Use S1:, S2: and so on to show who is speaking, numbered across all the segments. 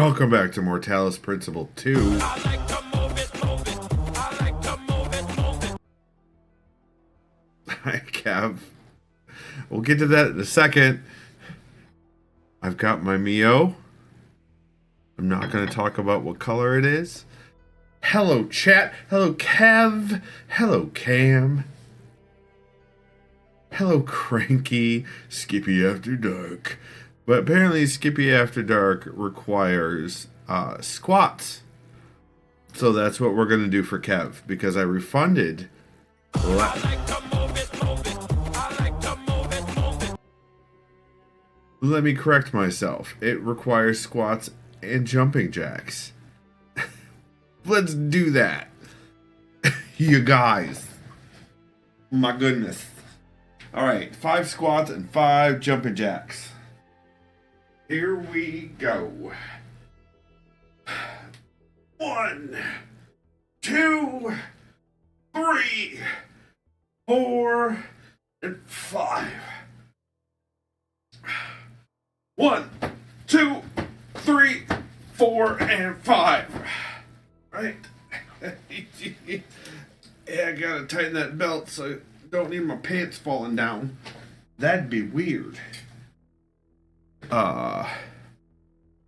S1: Welcome back to more Talos Principle II.
S2: I like to move it, move it. I like to move it, move it.
S1: Hi, Kev. We'll get to that in a second. I've got my Mio. I'm not going to talk about what color it is. Hello, chat. Hello, Kev. Hello, Cam. Hello, Cranky. Skippy After Dark. But apparently Skippy After Dark requires squats. So that's what we're going to do for Kev. Because I refunded...
S2: I like to move it, move it. I like to move it, move it.
S1: Let me correct myself. It requires squats and jumping jacks. Let's do that. You guys. My goodness. Alright, 5 squats and 5 jumping jacks. Here we go. 1, 2, 3, 4, and 5. 1, 2, 3, 4, and 5. Right? Yeah, I gotta tighten that belt so I don't need my pants falling down. That'd be weird.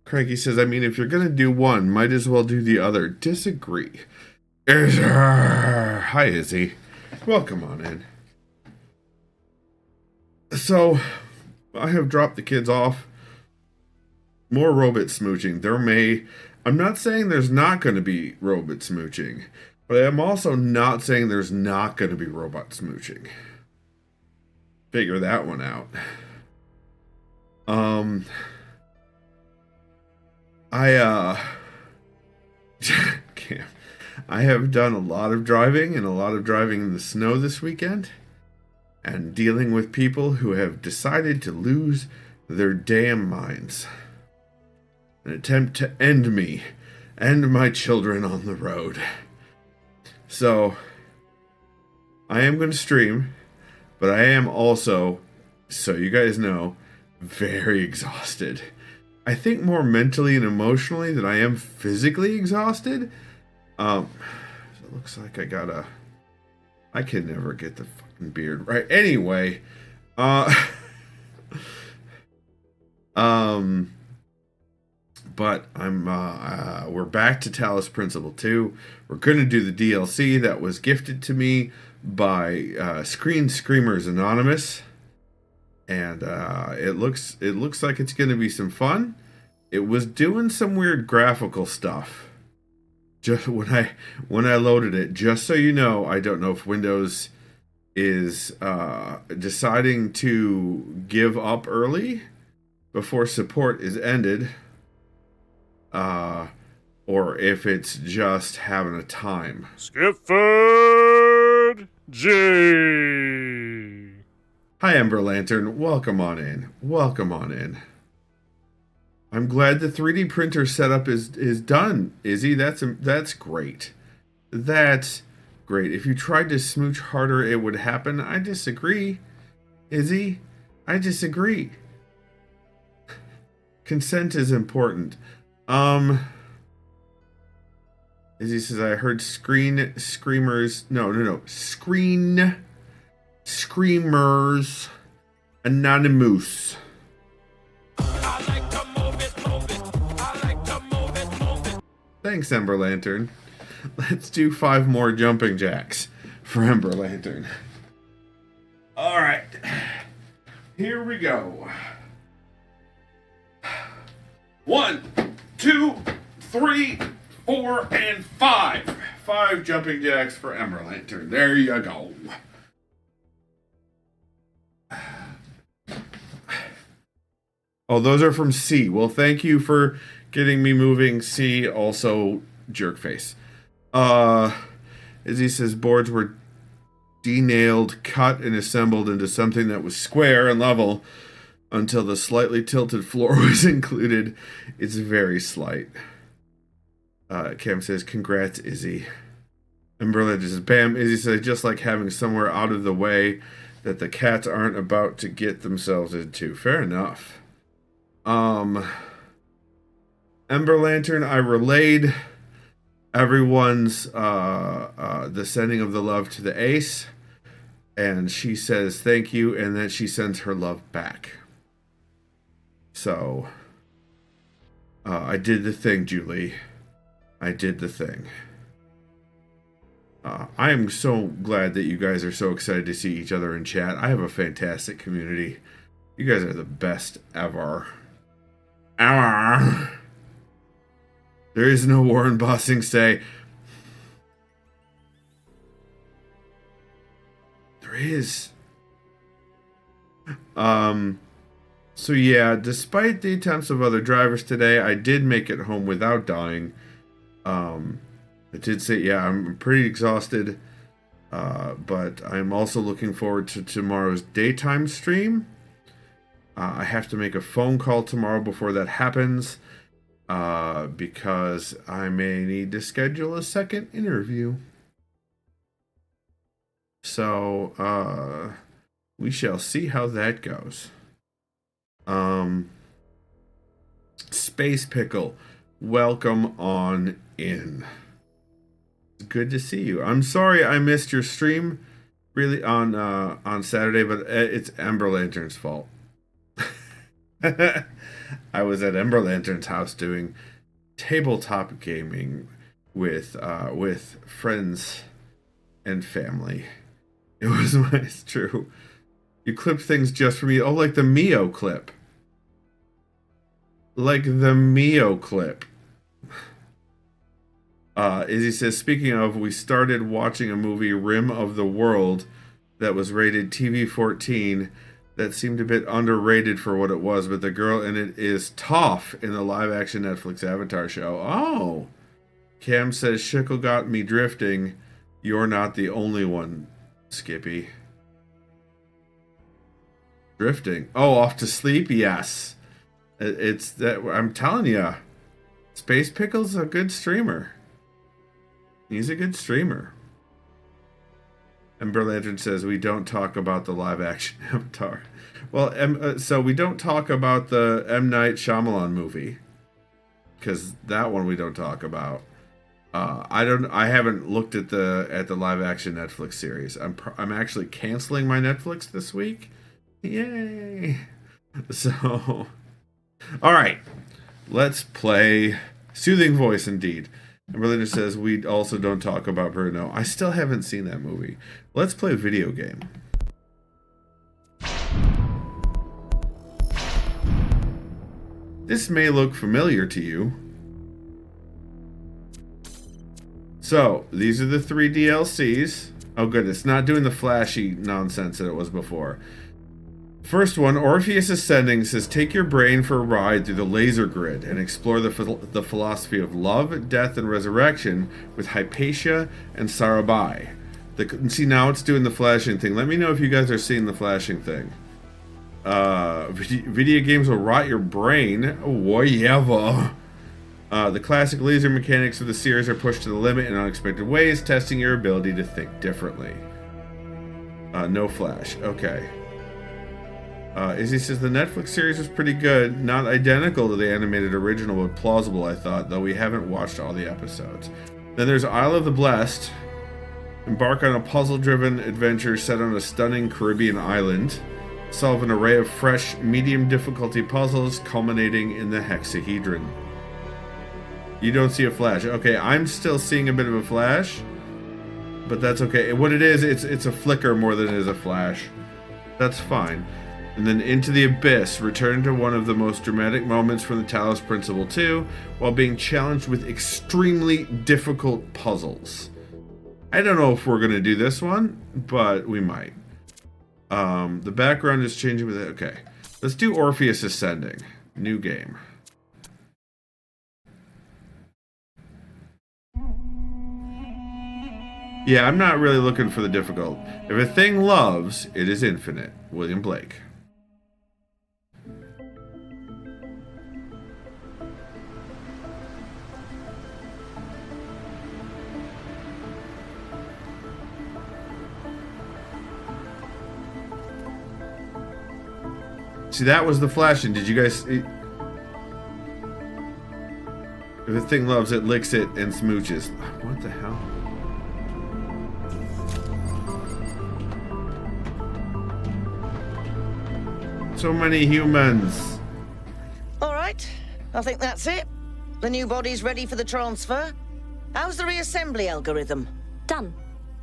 S1: Cranky says, I mean, if you're gonna do one, might as well do the other. Disagree. Hi, Izzy. Welcome on in. So, I have dropped the kids off. More robot smooching. I'm not saying there's not going to be robot smooching, but I'm also not saying there's not going to be robot smooching. Figure that one out. I have done a lot of driving and a lot of driving in the snow this weekend and dealing with people who have decided to lose their damn minds. An attempt to end me and my children on the road. So, I am going to stream, but I am also, so you guys know, very exhausted. I think more mentally and emotionally than I am physically exhausted. So it looks like I can never get the fucking beard right. Anyway, but we're back to Talos Principle II. We're gonna do the DLC that was gifted to me by Screen Screamers Anonymous, and it looks like it's gonna be some fun. It was doing some weird graphical stuff just when I loaded it. Just so you know, I don't know if Windows is deciding to give up early before support is ended. Or if it's just having a time.
S3: Skifford G.
S1: Hi, Ember Lantern. Welcome on in. Welcome on in. I'm glad the 3D printer setup is done, Izzy. That's great. That's great. If you tried to smooch harder, it would happen. I disagree, Izzy. I disagree. Consent is important. Izzy says, I heard Screen Screamers Anonymous.
S2: I like to move it, move it. I like to move it, move it.
S1: Thanks, Ember Lantern. Let's do 5 more jumping jacks for Ember Lantern. Alright. Here we go. 1, 2, 3, 4, and 5. 5 jumping jacks for Ember Lantern. There you go. Oh, those are from C. Well, thank you for getting me moving, C. Also, Jerkface. As he says, boards were denailed, cut, and assembled into something that was square and level until the slightly tilted floor was included. It's very slight. Cam says, congrats, Izzy. And Berlin says, bam. Izzy says, just like having somewhere out of the way that the cats aren't about to get themselves into. Fair enough. Ember Lantern, I relayed everyone's the sending of the love to the ace, and she says thank you, and then she sends her love back. So I did the thing, Julie. I did the thing. I am so glad that you guys are so excited to see each other in chat. I have a fantastic community. You guys are the best ever. There is no Warren Bossing say. There is. So yeah, despite the attempts of other drivers today, I did make it home without dying. I did say, yeah, I'm pretty exhausted, but I'm also looking forward to tomorrow's daytime stream. I have to make a phone call tomorrow before that happens, because I may need to schedule a second interview. So, we shall see how that goes. Space Pickle, welcome on in. Good to see you. I'm sorry I missed your stream really on Saturday, but it's Ember Lantern's fault. I was at Ember Lantern's house doing tabletop gaming with friends and family. It was it's true. You clipped things just for me. Oh, like the Mio clip. Like the Mio clip. Izzy says, speaking of, we started watching a movie, Rim of the World, that was rated TV-14, that seemed a bit underrated for what it was, but the girl in it is tough in the live-action Netflix Avatar show. Oh! Cam says, Shickle got me drifting. You're not the only one, Skippy. Drifting. Oh, off to sleep? Yes. It's that, I'm telling you, Space Pickle's a good streamer. He's a good streamer. Ember Lantern says, we don't talk about the live-action Avatar. Well, so we don't talk about the M. Night Shyamalan movie. Because that one we don't talk about. I haven't looked at the live-action Netflix series. I'm actually canceling my Netflix this week. Yay! So, all right. Let's play Soothing Voice, indeed. And Berliner says, we also don't talk about Bruno. I still haven't seen that movie. Let's play a video game. This may look familiar to you. So, these are the 3 DLCs. Oh, good. It's not doing the flashy nonsense that it was before. First one, Orpheus Ascending, says, take your brain for a ride through the laser grid and explore the philosophy of love, death, and resurrection with Hypatia and Sarabai. See, now it's doing the flashing thing. Let me know if you guys are seeing the flashing thing. Video games will rot your brain. Whatever. The classic laser mechanics of the series are pushed to the limit in unexpected ways, testing your ability to think differently. No flash. Okay. Izzy says the Netflix series was pretty good, not identical to the animated original, but plausible, I thought, though we haven't watched all the episodes. Then there's Isle of the Blessed. Embark on a puzzle-driven adventure set on a stunning Caribbean island. Solve an array of fresh, medium difficulty puzzles, culminating in the hexahedron. You don't see a flash. Okay, I'm still seeing a bit of a flash, but that's okay. What it is, it's a flicker more than it is a flash. That's fine. And then Into the Abyss, return to one of the most dramatic moments from the Talos Principle II, while being challenged with extremely difficult puzzles. I don't know if we're going to do this one, but we might. The background is changing with it. Okay, let's do Orpheus Ascending. New game. Yeah, I'm not really looking for the difficult. If a thing loves, it is infinite. William Blake. See, that was the flashing. Did you guys... If the thing loves it, licks it, and smooches. What the hell? So many humans.
S3: All right, I think that's it. The new body's ready for the transfer. How's the reassembly algorithm?
S4: Done.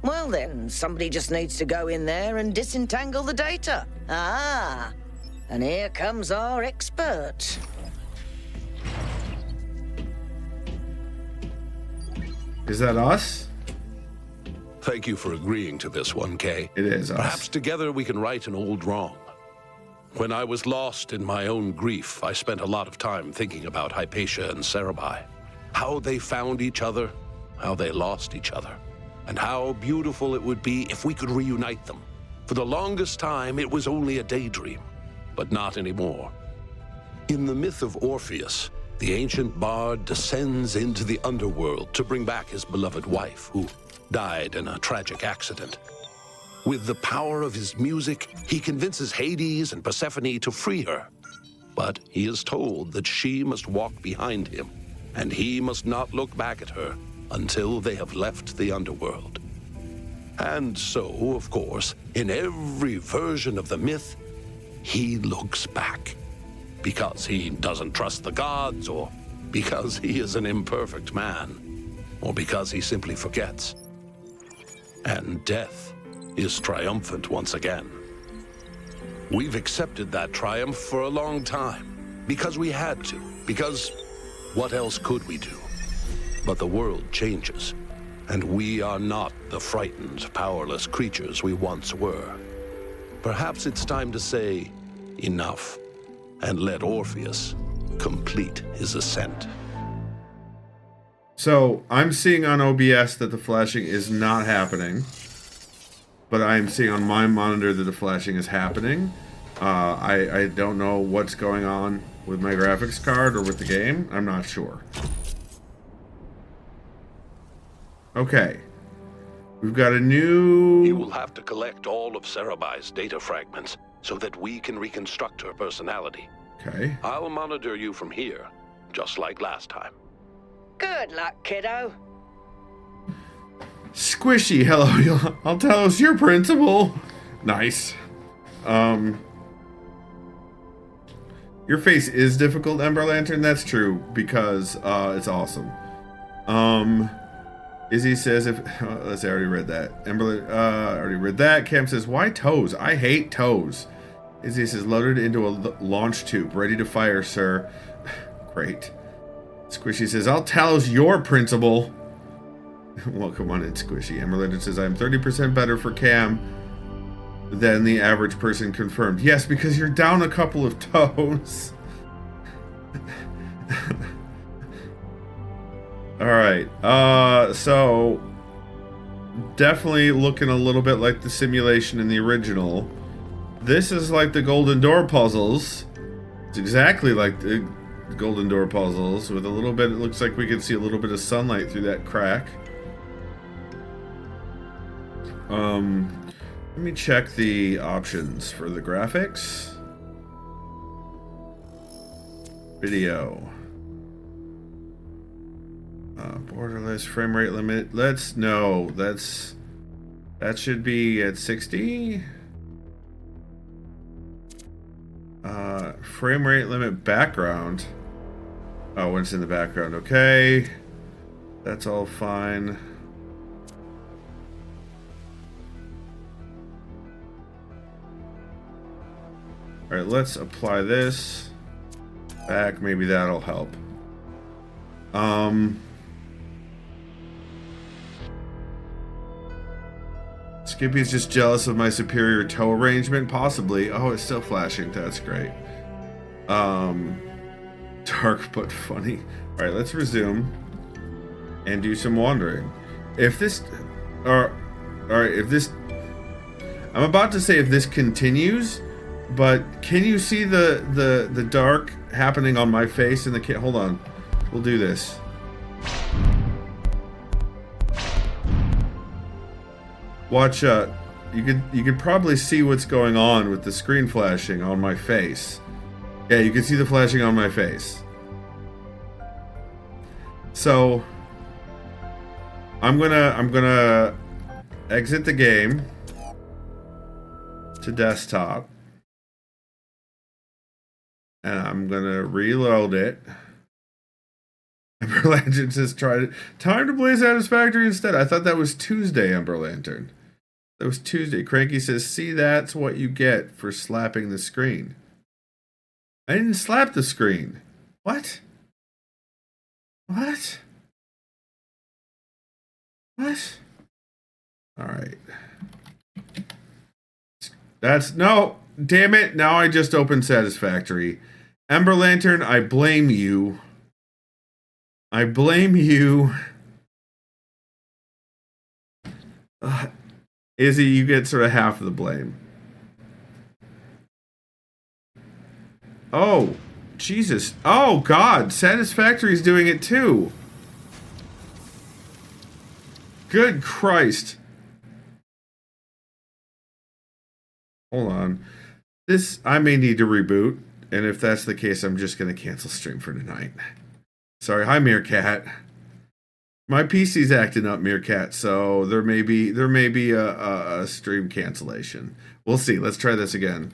S3: Well then, somebody just needs to go in there and disentangle the data. Ah, and here comes our expert.
S1: Is that us?
S5: Thank you for agreeing to this one, Kay.
S1: It is us.
S5: Perhaps together we can right an old wrong. When I was lost in my own grief, I spent a lot of time thinking about Hypatia and Cerebi. How they found each other, how they lost each other, and how beautiful it would be if we could reunite them. For the longest time, it was only a daydream, but not anymore. In the myth of Orpheus, the ancient bard descends into the underworld to bring back his beloved wife, who died in a tragic accident. With the power of his music, he convinces Hades and Persephone to free her. But he is told that she must walk behind him, and he must not look back at her until they have left the underworld. And so, of course, in every version of the myth, he looks back. Because he doesn't trust the gods, or because he is an imperfect man, or because he simply forgets. And death is triumphant once again. We've accepted that triumph for a long time, because we had to, because what else could we do? But the world changes, and we are not the frightened, powerless creatures we once were. Perhaps it's time to say enough, and let Orpheus complete his ascent.
S1: So, I'm seeing on OBS that the flashing is not happening. But I'm seeing on my monitor that the flashing is happening. I don't know what's going on with my graphics card or with the game. I'm not sure. Okay. We've got a new...
S5: You will have to collect all of Cerebi's data fragments so that we can reconstruct her personality.
S1: Okay.
S5: I'll monitor you from here, just like last time.
S3: Good luck, kiddo.
S1: Squishy, hello. I'll tell us your principal. Nice. Your face is difficult, Ember Lantern. That's true, because it's awesome. Izzy says if... let's see, I already read that. Ember, already read that. Cam says, why toes? I hate toes. Izzy says, loaded into a launch tube. Ready to fire, sir. Great. Squishy says, I'll Talos your principal. Well, come on in, Squishy. Ember Lantern says, I'm 30% better for Cam than the average person confirmed. Yes, because you're down a couple of toes. Alright, so definitely looking a little bit like the simulation in the original. This is like the Golden Door puzzles. It's exactly like the Golden Door puzzles with a little bit, it looks like we can see a little bit of sunlight through that crack. Let me check the options for the graphics. Video. Borderless frame rate limit. That should be at 60. Frame rate limit background. Oh, when it's in the background. Okay. That's all fine. Alright, let's apply this back. Maybe that'll help. Skippy's just jealous of my superior toe arrangement, possibly. Oh, it's still flashing. That's great. Dark but funny. Alright, let's resume and do some wandering. If this... Alright, if this... I'm about to say if this continues, but can you see the dark happening on my face in the kit? Hold on. We'll do this. Watch you could probably see what's going on with the screen flashing on my face. Yeah, you can see the flashing on my face. So I'm gonna exit the game to desktop, and I'm gonna reload it. Ember Lantern says, time to play Satisfactory instead. I thought that was Tuesday, Ember Lantern. That was Tuesday. Cranky says, see, that's what you get for slapping the screen. I didn't slap the screen. What? What? What? Alright. That's, no, damn it. Now I just opened Satisfactory. Ember Lantern, I blame you. I blame you. Izzy, you get sort of half of the blame. Oh, Jesus. Oh, God. Satisfactory's doing it too. Good Christ. Hold on. I may need to reboot. And if that's the case, I'm just going to cancel stream for tonight. Sorry. Hi, Meerkat. My PC's acting up, Meerkat, so there may be a stream cancellation. We'll see. Let's try this again.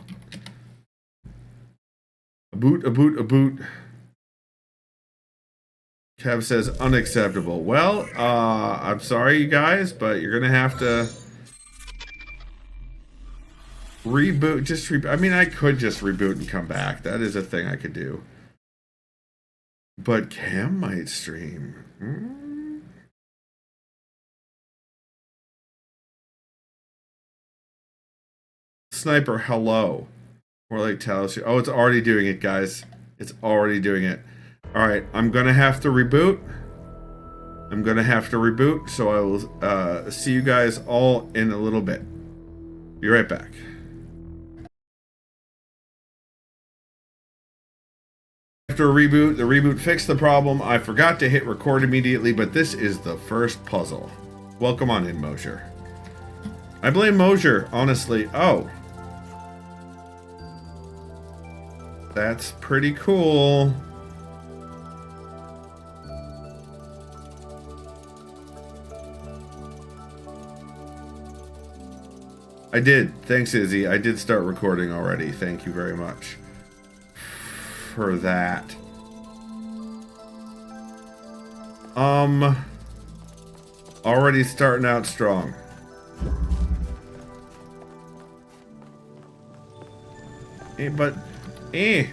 S1: A boot. Kev says unacceptable. Well, I'm sorry, you guys, but you're gonna have to reboot. I mean, I could just reboot and come back. That is a thing I could do. But Cam might stream. Sniper, hello. More like Talos. Oh, it's already doing it, guys. It's already doing it. Alright, I'm gonna have to reboot. So I will see you guys all in a little bit. Be right back. After a reboot, the reboot fixed the problem. I forgot to hit record immediately, but this is the first puzzle. Welcome on in, Mosier. I blame Mosier, honestly. Oh. That's pretty cool. I did. Thanks, Izzy. I did start recording already. Thank you very much for that. Already starting out strong. Okay.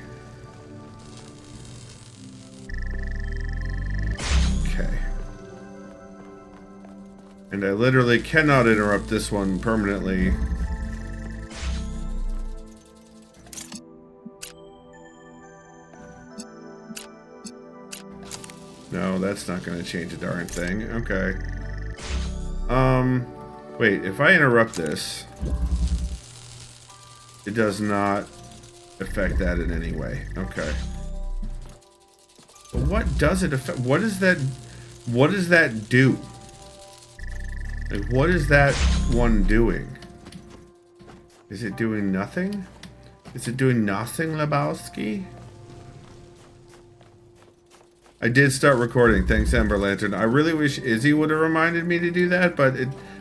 S1: And I literally cannot interrupt this one permanently. No, that's not going to change a darn thing. Okay. Wait, if I interrupt this, it does not affect that in any way. Okay. But what does it affect? What does that do? Like, what is that one doing? Is it doing nothing? Is it doing nothing, Lebowski? I did start recording. Thanks, Ember Lantern. I really wish Izzy would have reminded me to do that, but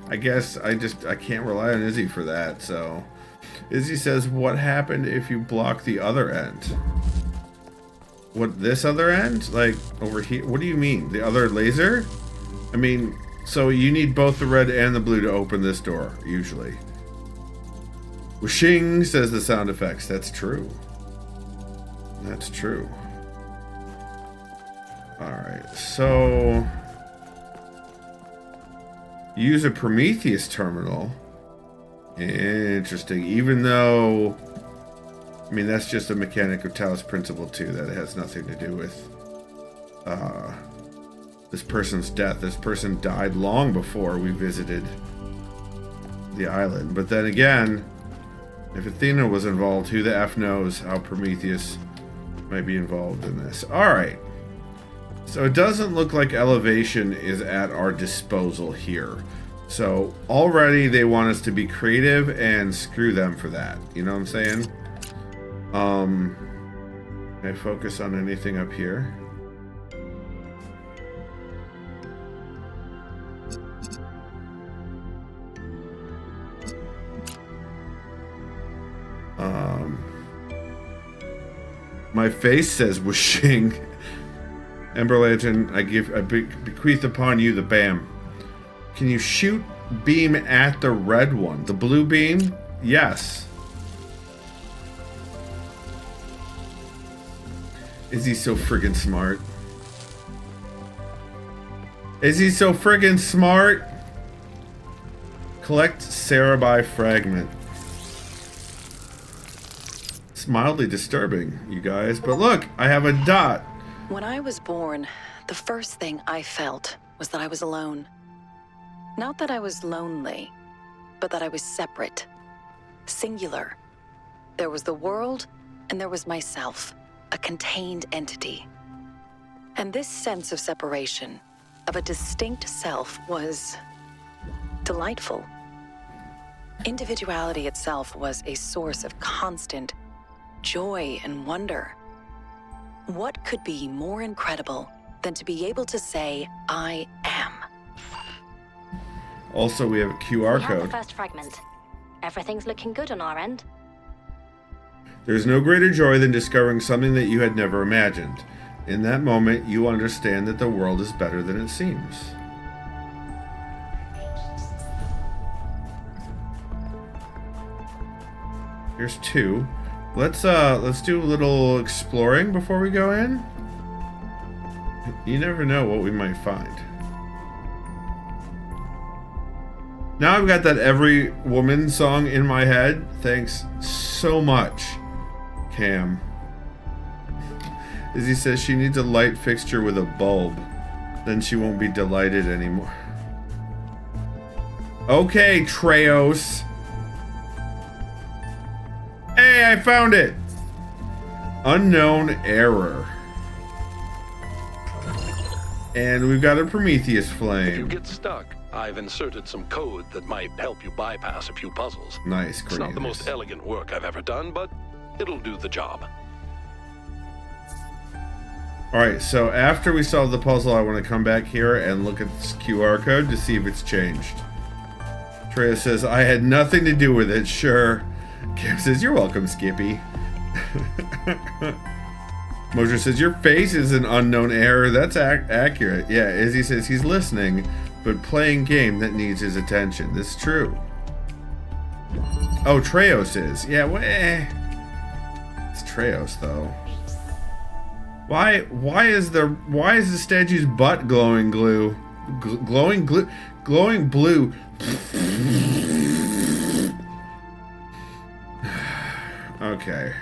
S1: I guess I can't rely on Izzy for that, so... Izzy says, what happened if you block the other end? What, this other end? Like, over here? What do you mean? The other laser? I mean, so you need both the red and the blue to open this door, usually. Whooshing, says the sound effects. That's true. That's true. Alright, so... Use a Prometheus terminal. Interesting. Even though... I mean, that's just a mechanic of Talos Principle II. That has nothing to do with... this person's death. This person died long before we visited the island. But then again, if Athena was involved, who the F knows how Prometheus might be involved in this. Alright. So it doesn't look like elevation is at our disposal here. So already they want us to be creative, and screw them for that. You know what I'm saying? Can I focus on anything up here? My face says whooshing. Ember Lantern, I bequeath upon you the BAM. Can you shoot beam at the red one? The blue beam? Yes. Is he so friggin' smart? Is he so friggin' smart? Collect Cerebi fragment. It's mildly disturbing, you guys. But look, I have a dot.
S4: When I was born, the first thing I felt was that I was alone. Not that I was lonely, but that I was separate, singular. There was the world, and there was myself, a contained entity. And this sense of separation, of a distinct self, was delightful. Individuality itself was a source of constant joy and wonder. What could be more incredible than to be able to say, I am?
S1: Also, we have a QR
S6: We have the
S1: code.
S6: first fragment. Everything's looking good on our end.
S1: There's no greater joy than discovering something that you had never imagined. In that moment, you understand that the world is better than it seems. Here's 2. Let's do a little exploring before we go in. You never know what we might find. Now I've got that Every Woman song in my head. Thanks so much, Cam. Izzy says she needs a light fixture with a bulb. Then she won't be delighted anymore. Okay, Treos. Hey, I found it! Unknown error. And we've got a Prometheus
S5: If you
S1: flame.
S5: get stuck, I've inserted some code that might help you bypass a few puzzles.
S1: Nice,
S5: It's not the
S1: Cornelius.
S5: most elegant work I've ever done, but it'll do the job.
S1: Alright, so after we solve the puzzle, I want to come back here and look at this QR code to see if it's changed. Treya says, I had nothing to do with it, sure. Cam says, you're welcome, Skippy. Moser says, your face is an unknown error. That's accurate. Yeah, Izzy says he's listening, but playing game that needs his attention. This is true. Oh, Treos is. Yeah, it's Treos, though. Why is the statue's butt glowing glue? Glowing blue. Okay.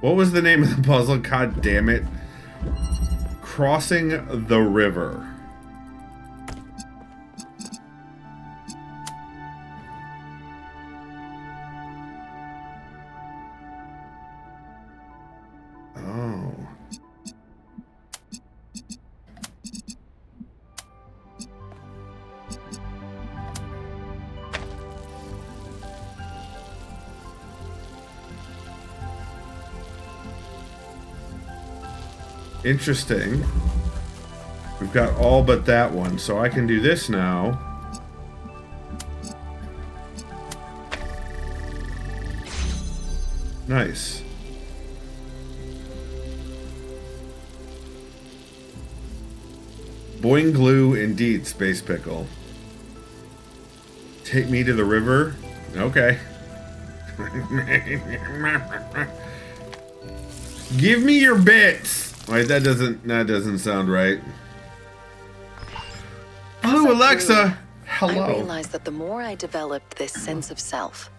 S1: What was the name of the puzzle? God damn it. Crossing the river. Oh. Interesting. We've got all but that one, so I can do this now. Nice. Boing glue indeed, Space Pickle. Take me to the river? Okay. Give me your bits! Wait, that doesn't sound right. Hello, Alexa! Hello.
S4: I realized that the more I developed this sense of self,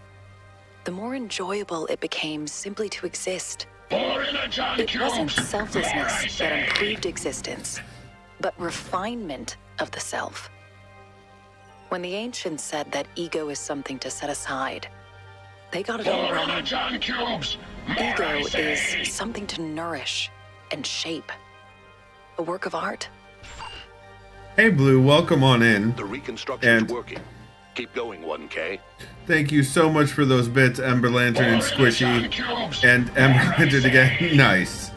S4: the more enjoyable it became simply to exist. It wasn't selflessness that improved existence, but refinement of the self. When the ancients said that ego is something to set aside, they got it all wrong. Ego is something to nourish and shape. A work of art.
S1: Hey, Blue, welcome on in.
S5: The reconstruction's
S1: And-
S5: working. Keep going, 1K.
S1: Thank you so much for those bits, Ember Lantern and Squishy. And Ember Lantern again. Nice.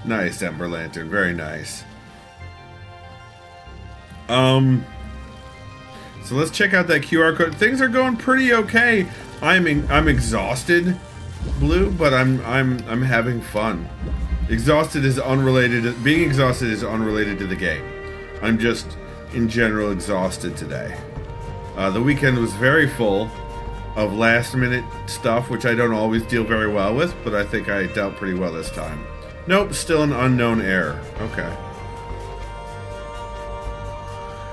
S1: Nice, Ember Lantern. Very nice. So let's check out that QR code. Things are going pretty okay. I'm exhausted, Blue, but I'm having fun. Exhausted is unrelated. Being exhausted is unrelated to the game. I'm just, in general, exhausted today. The weekend was very full of last-minute stuff, which I don't always deal very well with, but I think I dealt pretty well this time. Nope, still an unknown error. Okay.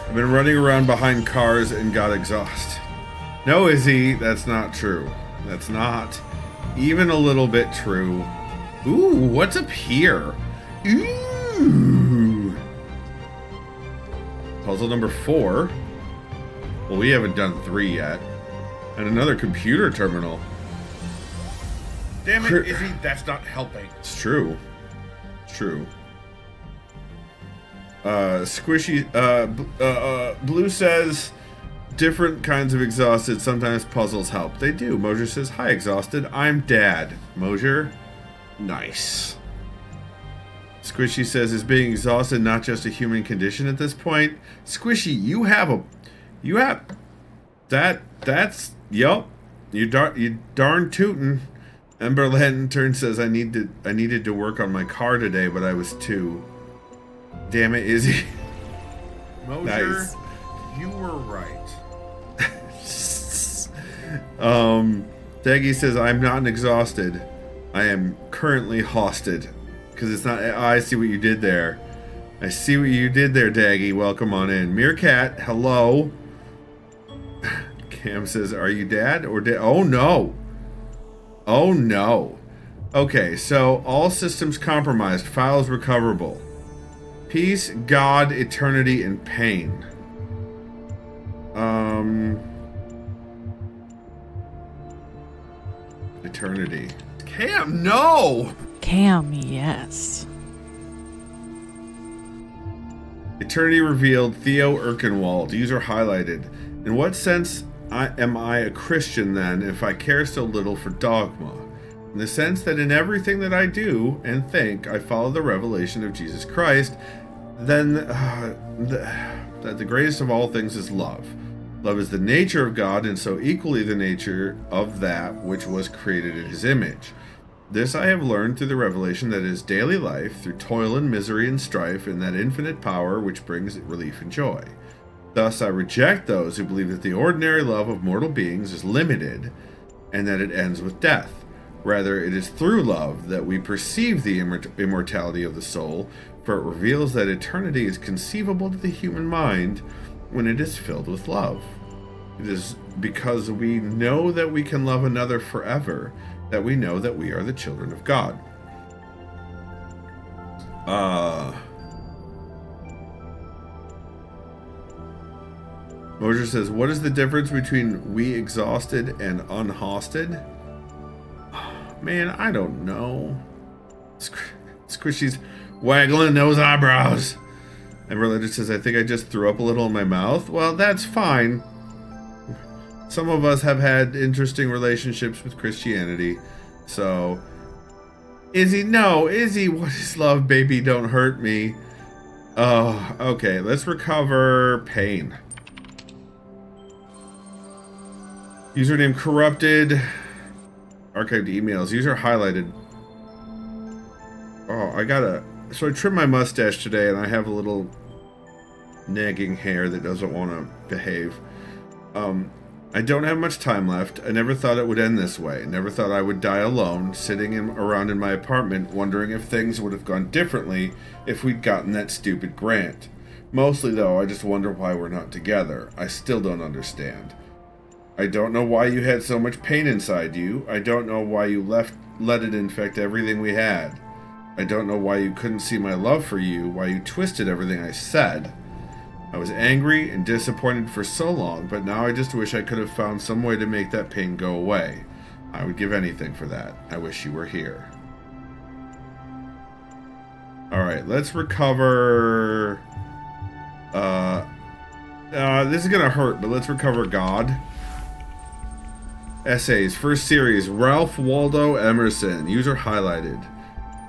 S1: I've been running around behind cars and got exhausted. No, Izzy, that's not true. That's not even a little bit true. Ooh, what's up here? Ooh. Puzzle number 4. Well, we haven't done 3 yet. And another computer terminal.
S7: Damn it, Izzy, that's not helping.
S1: It's true. It's true. Squishy, Blue says, different kinds of exhausted, sometimes puzzles help. They do. Mosier says, hi, exhausted. I'm Dad. Mosier, nice. Squishy says, is being exhausted not just a human condition at this point? Squishy, that's, yup. You darn tootin'. Ember Lantern says, I needed to work on my car today, but I was too. Damn it, Izzy.
S7: Mosier,
S1: Nice.
S7: you were right.
S1: Daggy says, I'm not exhausted. I am currently hosted. Because it's not. I see what you did there. I see what you did there, Daggy. Welcome on in. Meerkat, hello. Cam says, are you Dad or Dad? Oh no. Oh no. Okay, so all systems compromised. Files recoverable. Peace, God, eternity, and pain. Eternity.
S7: Cam, no!
S8: Cam, yes.
S1: Eternity revealed. Theo Erkenwald. User highlighted. In what sense am I a Christian then if I care so little for dogma? In the sense that in everything that I do and think I follow the revelation of Jesus Christ, then that the greatest of all things is love. Love is the nature of God, and so equally the nature of that which was created in his image. This I have learned through the revelation that is daily life, through toil and misery and strife, and that infinite power which brings relief and joy. Thus I reject those who believe that the ordinary love of mortal beings is limited, and that it ends with death. Rather, it is through love that we perceive the immortality of the soul, for it reveals that eternity is conceivable to the human mind when it is filled with love. It is because we know that we can love another forever that we know that we are the children of God. Mosier says, what is the difference between we exhausted and unhosted? Man, I don't know. Squishy's waggling those eyebrows. And Religious says, I think I just threw up a little in my mouth. Well, that's fine. Some of us have had interesting relationships with Christianity. So, Izzy, what is love, baby? Don't hurt me. Oh, okay. Let's recover pain. Username corrupted. Archived emails. User highlighted. Oh, so I trimmed my mustache today and I have a little nagging hair that doesn't want to behave. I don't have much time left. I never thought it would end this way. Never thought I would die alone, sitting around in my apartment, wondering if things would have gone differently if we'd gotten that stupid grant. Mostly, though, I just wonder why we're not together. I still don't understand. I don't know why you had so much pain inside you. I don't know why you let it infect everything we had. I don't know why you couldn't see my love for you, why you twisted everything I said. I was angry and disappointed for so long, but now I just wish I could have found some way to make that pain go away. I would give anything for that. I wish you were here. Alright, let's recover... this is gonna hurt, but let's recover God. Essays, first series, Ralph Waldo Emerson, user highlighted.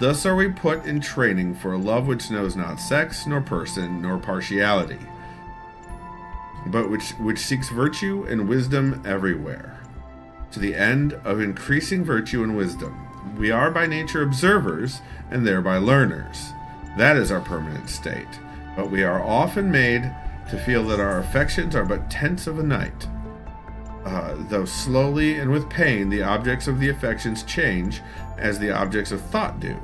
S1: Thus are we put in training for a love which knows not sex, nor person, nor partiality, but which seeks virtue and wisdom everywhere, to the end of increasing virtue and wisdom. We are by nature observers and thereby learners. That is our permanent state. But we are often made to feel that our affections are but tents of a night. Though slowly and with pain, the objects of the affections change as the objects of thought do.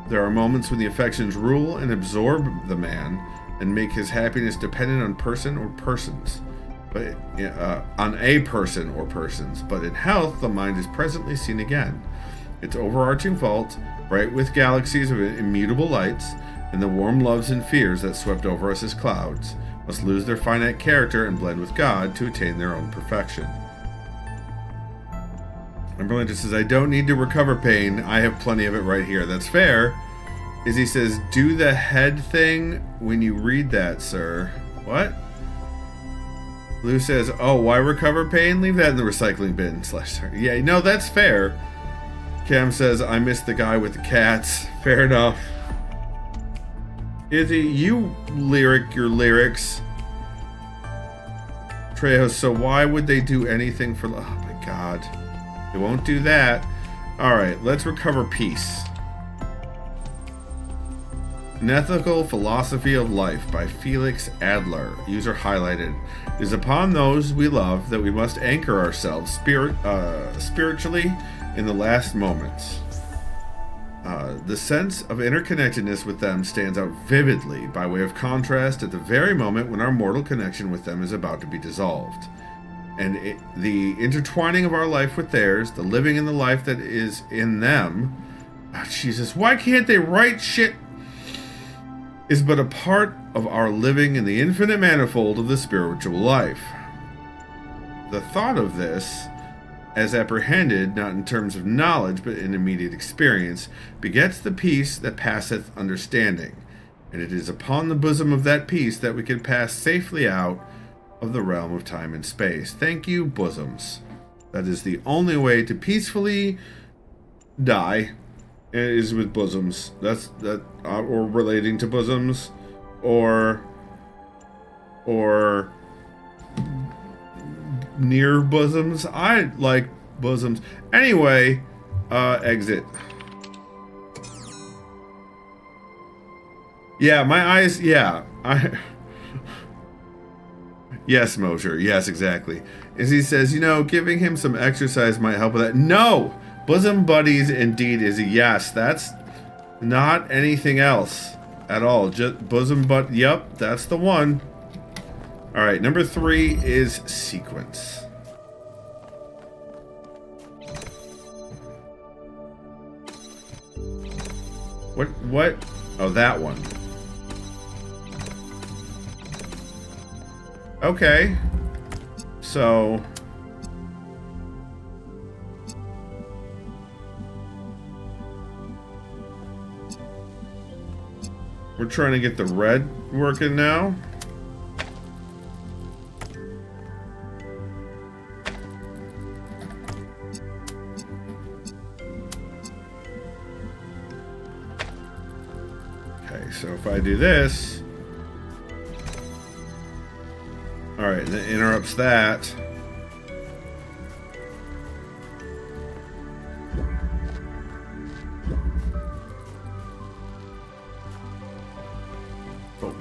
S1: There are moments when the affections rule and absorb the man and make his happiness dependent on person or persons. But on a person or persons. But in health, the mind is presently seen again. Its overarching vault, bright with galaxies of immutable lights, and the warm loves and fears that swept over us as clouds, must lose their finite character and blend with God to attain their own perfection. Umberland just says, I don't need to recover pain. I have plenty of it right here. That's fair. Izzy says, do the head thing when you read that, sir. What? Lou says, oh, why recover pain? Leave that in the recycling bin. Yeah, no, that's fair. Cam says, I miss the guy with the cats. Fair enough. Izzy, you lyric your lyrics. Trejo, so why would they do anything for... Oh my god. They won't do that. Alright, let's recover peace. An Ethical Philosophy of Life by Felix Adler. User highlighted. It is upon those we love that we must anchor ourselves spiritually in the last moments. The sense of interconnectedness with them stands out vividly by way of contrast at the very moment when our mortal connection with them is about to be dissolved. And the intertwining of our life with theirs, the living in the life that is in them, Jesus, why can't they write shit? Is but a part of our living in the infinite manifold of the spiritual life. The thought of this, as apprehended not in terms of knowledge but in immediate experience, begets the peace that passeth understanding, and it is upon the bosom of that peace that we can pass safely out of the realm of time and space. Thank you, bosoms. That is the only way to peacefully die, is with bosoms. That's that, or relating to bosoms, or near bosoms. I like bosoms. Anyway, exit. Yeah, my eyes, yeah. Yes, Mosher. Yes, exactly. As he says, giving him some exercise might help with that. No! Bosom buddies indeed is a yes. That's not anything else at all. Just bosom yep, that's the one. Alright, number 3 is sequence. What? Oh, that one. Okay. So... we're trying to get the red working now. Okay, so if I do this... Alright, that interrupts that. But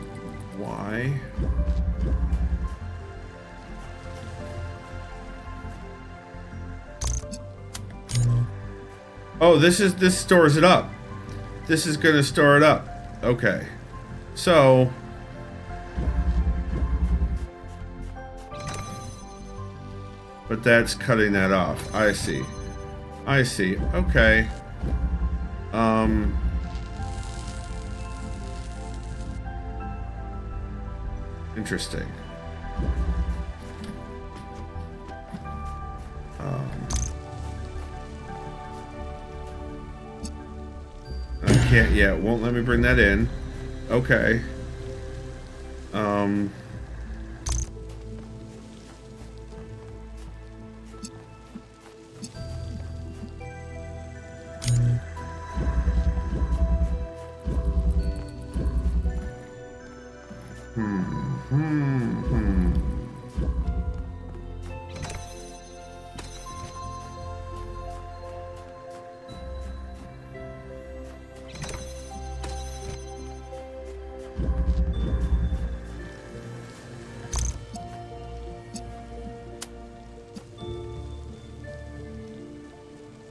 S1: why? Oh, this stores it up. This is gonna store it up. Okay. So... but that's cutting that off. I see. I see. Okay. Interesting. I can't yet. Won't let me bring that in. Okay.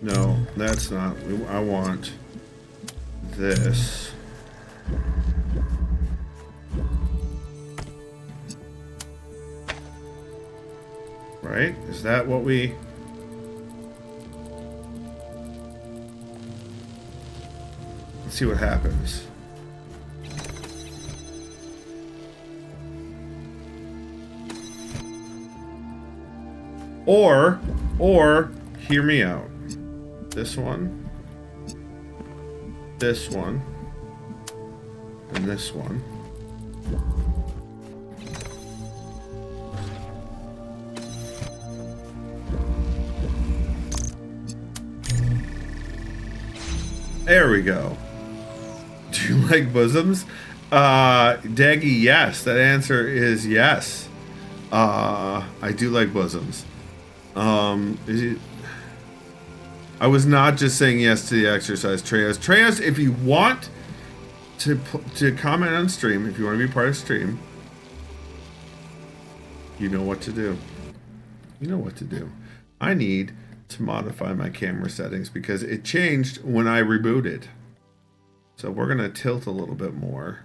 S1: No, that's not. I want this. Right? Is that what we... Let's see what happens. Or, hear me out. This one, and this one. There we go. Do you like bosoms? Daggy, yes. That answer is yes. I do like bosoms. I was not just saying yes to the exercise, Treyas. Treyas, if you want to comment on stream, if you want to be part of stream, you know what to do. You know what to do. I need to modify my camera settings because it changed when I rebooted. So we're gonna tilt a little bit more.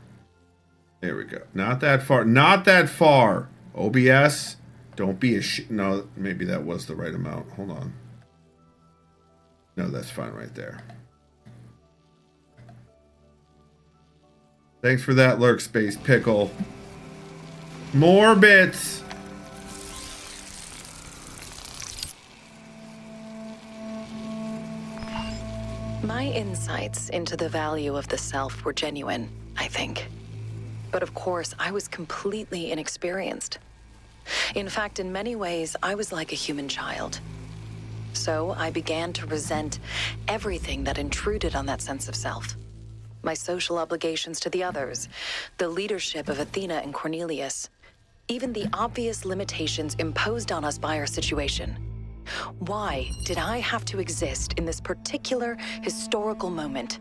S1: There we go. Not that far. Not that far. OBS. Don't be a no, maybe that was the right amount. Hold on. No, that's fine right there. Thanks for that, Lurk Space Pickle. More bits.
S4: My insights into the value of the self were genuine, I think. But of course, I was completely inexperienced. In fact, in many ways, I was like a human child. So I began to resent everything that intruded on that sense of self. My social obligations to the others, the leadership of Athena and Cornelius, even the obvious limitations imposed on us by our situation. Why did I have to exist in this particular historical moment,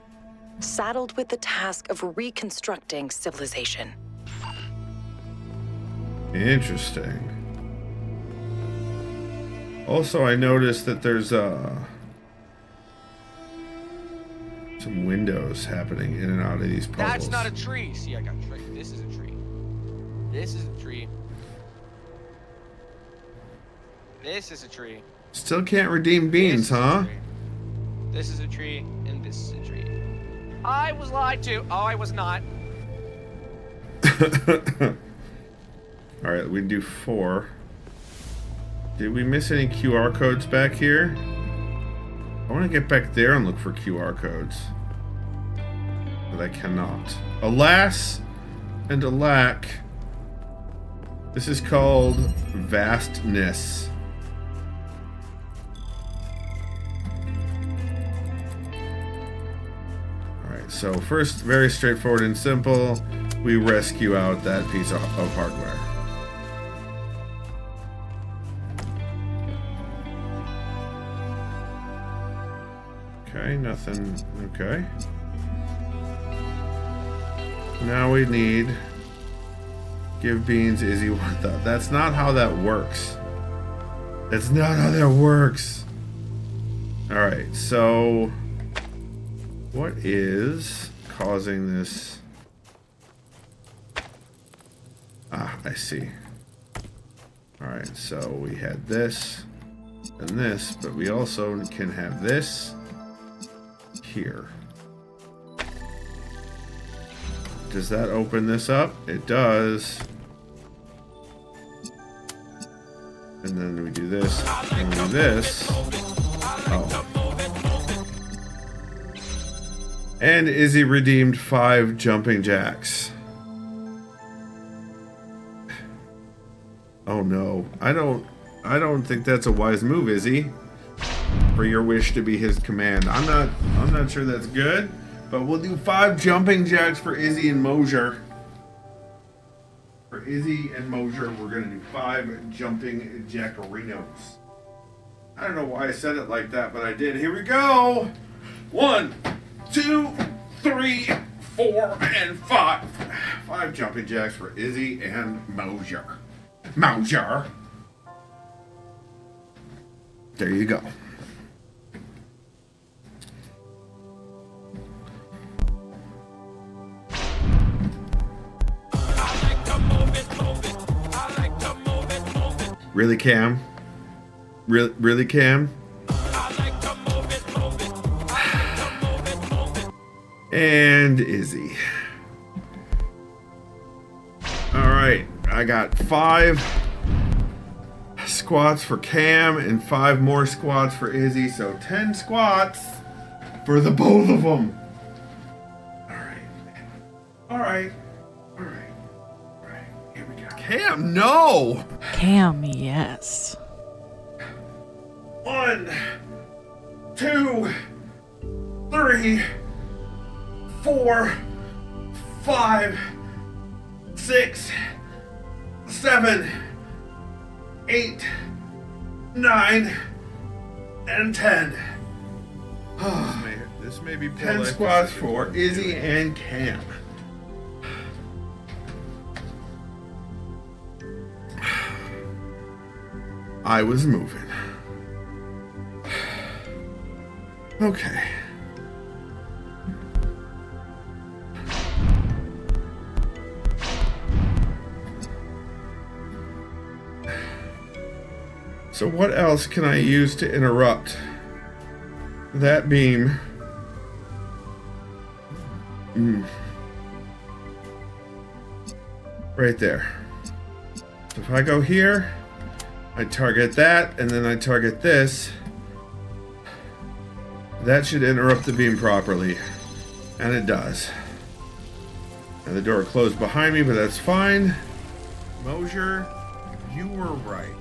S4: saddled with the task of reconstructing civilization?
S1: Interesting. Also, I noticed that there's some windows happening in and out of these puzzles.
S9: That's not a tree. See, I got a tree. This is a tree. This is a tree. This is a tree.
S1: Still can't redeem beans, huh?
S9: This is a tree, and this is a tree. I was lied to. Oh, I was not.
S1: Alright, we do 4. Did we miss any QR codes back here? I want to get back there and look for QR codes. But I cannot. Alas and alack. This is called vastness. Alright, so first, very straightforward and simple. We rescue out that piece of hardware. Okay, nothing. Okay. Now we need... Give beans Izzy what the... That's not how that works. That's not how that works. Alright, so... What is causing this... Ah, I see. Alright, so we had this and this, but we also can have this here. Does that open this up? It does. And then we do this, and we do this. Oh. And Izzy redeemed 5 jumping jacks. Oh no. I don't think that's a wise move, Izzy. For your wish to be his command. I'm not sure that's good, but we'll do 5 jumping jacks for Izzy and Mosier. For Izzy and Mosier, we're gonna do 5 jumping jackarinos. I don't know why I said it like that, but I did. Here we go. 1, 2, 3, 4, and 5. 5 jumping jacks for Izzy and Mosier. Mosier. There you go. Really, Cam? Really, Cam?
S2: I like to move it, move it. I like to move it, move it.
S1: And Izzy. Alright, I got 5 squats for Cam and 5 more squats for Izzy, so 10 squats for the both of them. Alright. Here we go. Cam, no!
S8: Cam, yes.
S1: 1, 2, 3, 4, 5, 6, 7, 8, 9, and 10.
S7: This may be
S1: 10 squats for Izzy and Cam. I was moving. Okay. So what else can I use to interrupt that beam? Right there. So if I go here, I target that, and then I target this. That should interrupt the beam properly. And it does. And the door closed behind me, but that's fine.
S7: Mosier, you were right.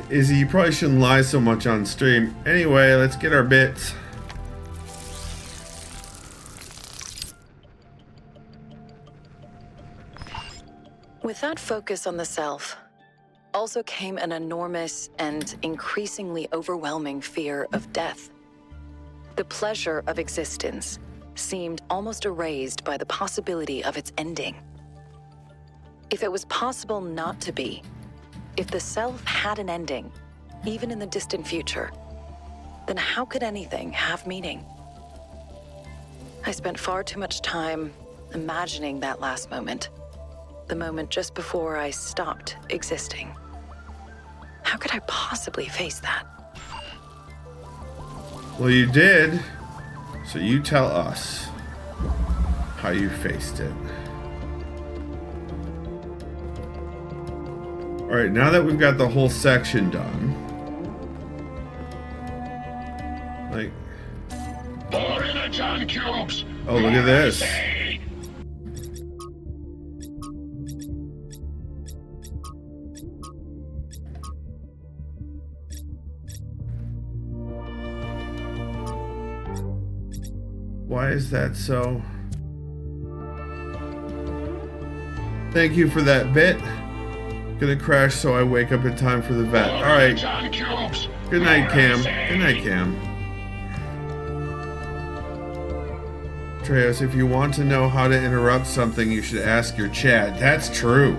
S1: Izzy, you probably shouldn't lie so much on stream. Anyway, let's get our bits.
S4: With that focus on the self, also came an enormous and increasingly overwhelming fear of death. The pleasure of existence seemed almost erased by the possibility of its ending. If it was possible not to be, if the self had an ending, even in the distant future, then how could anything have meaning? I spent far too much time imagining that last moment, the moment just before I stopped existing. How could I possibly face that?
S1: Well, you did. So you tell us how you faced it. Alright, now that we've got the whole section done. Like... Oh, look at this. Why is that so? Thank you for that bit. Gonna crash so I wake up in time for the vet. Alright. Good night, Cam. Good night, Cam. Treos, if you want to know how to interrupt something, you should ask your chat. That's true.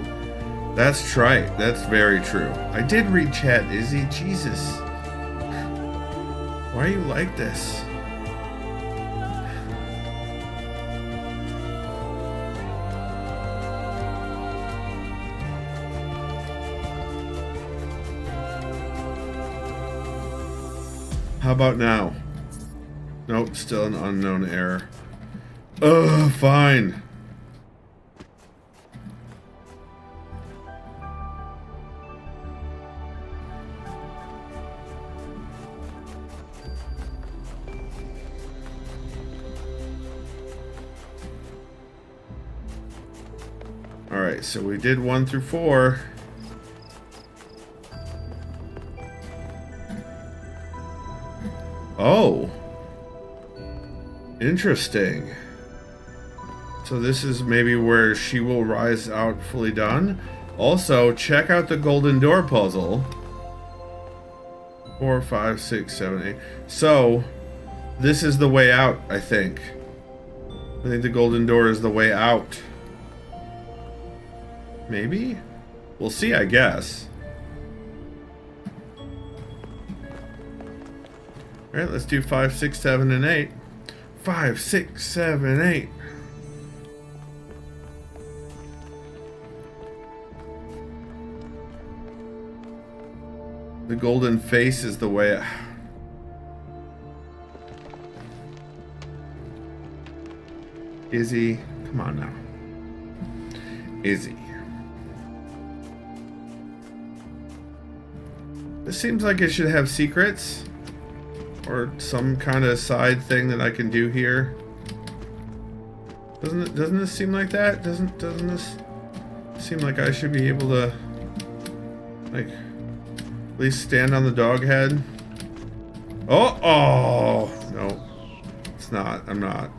S1: That's right. That's very true. I did read chat, Izzy. Jesus. Why are you like this? How about now? Nope, still an unknown error. Ugh, fine. Alright, so we did 1 through 4. Oh. Interesting. So this is maybe where she will rise out fully done. Also, check out the golden door puzzle. 4, 5, 6, 7, 8. So, this is the way out, I think. I think the golden door is the way out. Maybe? We'll see, I guess. Alright, let's do 5, 6, 7, and 8. 5, 6, 7, 8. The golden face is the way. Izzy, come on now. Izzy. This seems like it should have secrets. Or some kind of side thing that I can do here. Doesn't this seem like that? Doesn't this seem like I should be able to, like, at least stand on the dog head? Oh, no. It's not. I'm not.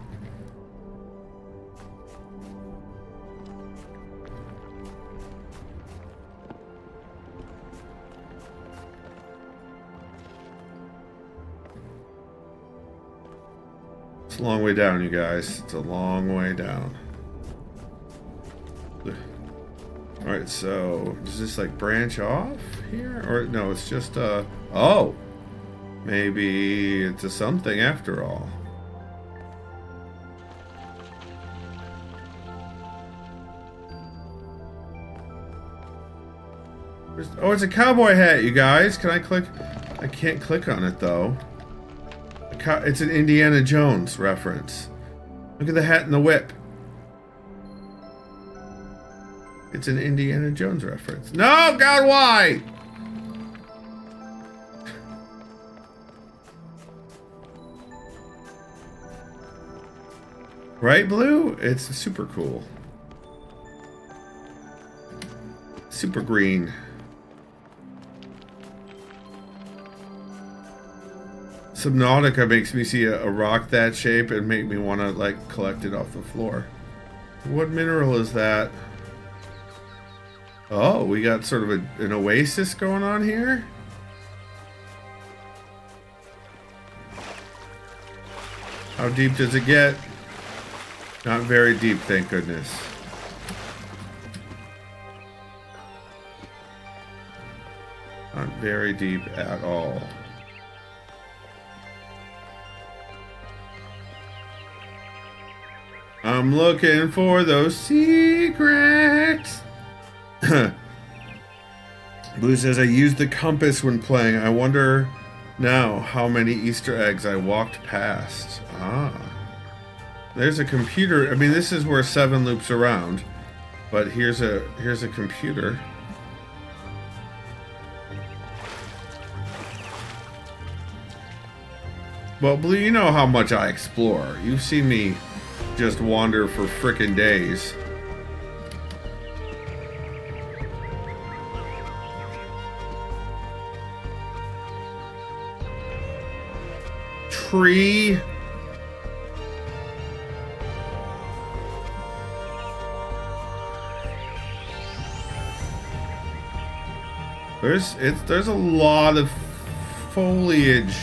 S1: It's a long way down, you guys. It's a long way down. Alright, so does this like branch off here? Or no, it's just oh! Maybe it's a something after all. Oh, it's a cowboy hat, you guys. Can I click? I can't click on it though. It's an Indiana Jones reference. Look at the hat and the whip. It's an Indiana Jones reference. No, God, why? Right, Blue? It's super cool. Super green. Subnautica makes me see a rock that shape and make me want to, like, collect it off the floor. What mineral is that? Oh, we got sort of an oasis going on here? How deep does it get? Not very deep, thank goodness. Not very deep at all. I'm looking for those secrets. Blue says, I used the compass when playing. I wonder now how many Easter eggs I walked past. Ah. There's a computer. I mean, this is where 7 loops around. But here's a computer. Well, Blue, you know how much I explore. You've seen me just wander for frickin' days. Tree. There's a lot of foliage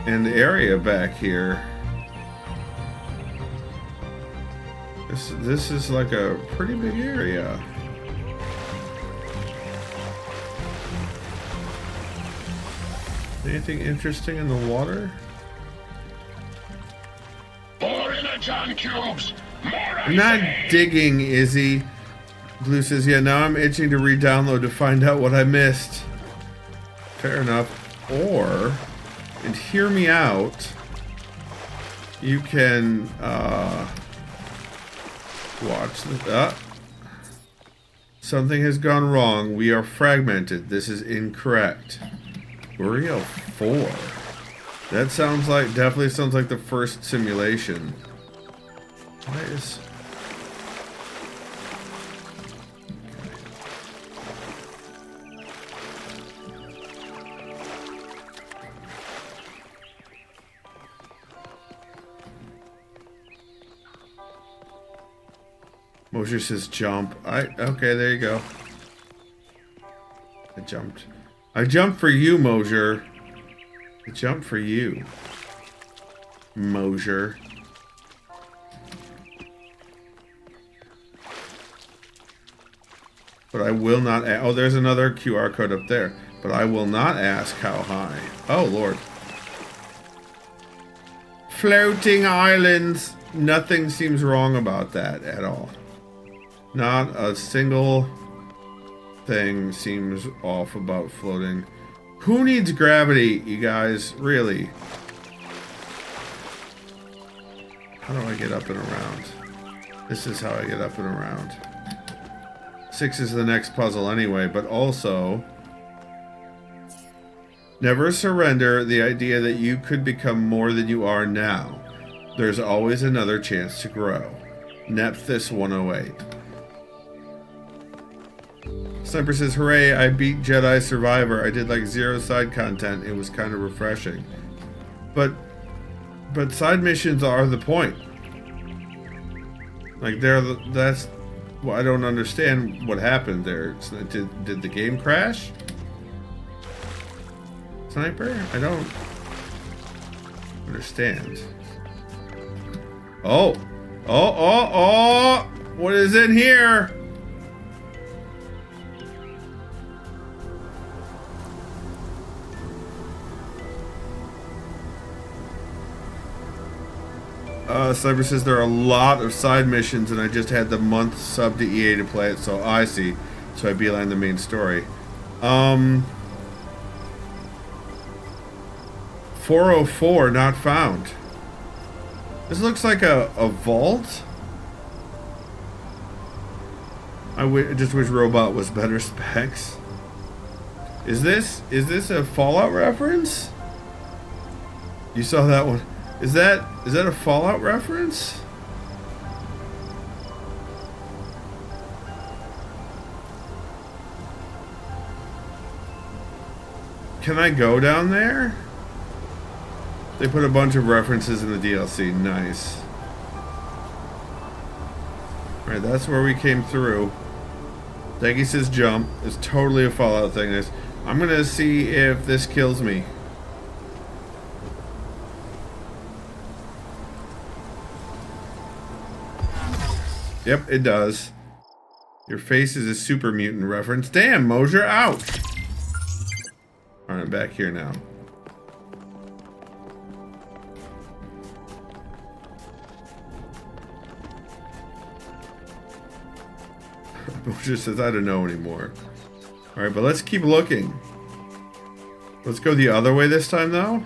S1: and area back here. This is like a pretty big area. Anything interesting in the water?
S10: More energon cubes! More
S1: I'm not digging, Izzy. Blue says, yeah, now I'm itching to re-download to find out what I missed. Fair enough. Or, and hear me out, you can watch this. Something has gone wrong. We are fragmented. This is incorrect. Uriel 4. That sounds like, definitely sounds like the first simulation. Why is... Mosher says jump. Okay, there you go. I jumped. I jumped for you, Mosher. I jumped for you. Mosher. But I will not... Oh, there's another QR code up there. But I will not ask how high. Oh, Lord. Floating islands. Nothing seems wrong about that at all. Not a single thing seems off about floating. Who needs gravity, you guys? Really? How do I get up and around? This is how I get up and around. 6 is the next puzzle anyway, but also... Never surrender the idea that you could become more than you are now. There's always another chance to grow. Nephthys 108. Sniper says, hooray, I beat Jedi Survivor. I did like 0 side content. It was kind of refreshing. But side missions are the point. Like, that's... Well, I don't understand what happened there. Did the game crash? Sniper? I don't understand. Oh! What is in here? Cyber says there are a lot of side missions and I just had the month sub to EA to play it, so I see. So I beeline the main story. 404 not found. This looks like a vault. I just wish Robot was better specs. Is this a Fallout reference? You saw that one. Is that a Fallout reference? Can I go down there? They put a bunch of references in the DLC. Nice. Alright, that's where we came through. Deggy says jump. It's totally a Fallout thing. I'm gonna see if this kills me. Yep, it does. Your face is a super mutant reference. Damn, Mosier, ouch! Alright, I'm back here now. Mosier says, I don't know anymore. Alright, but let's keep looking. Let's go the other way this time, though.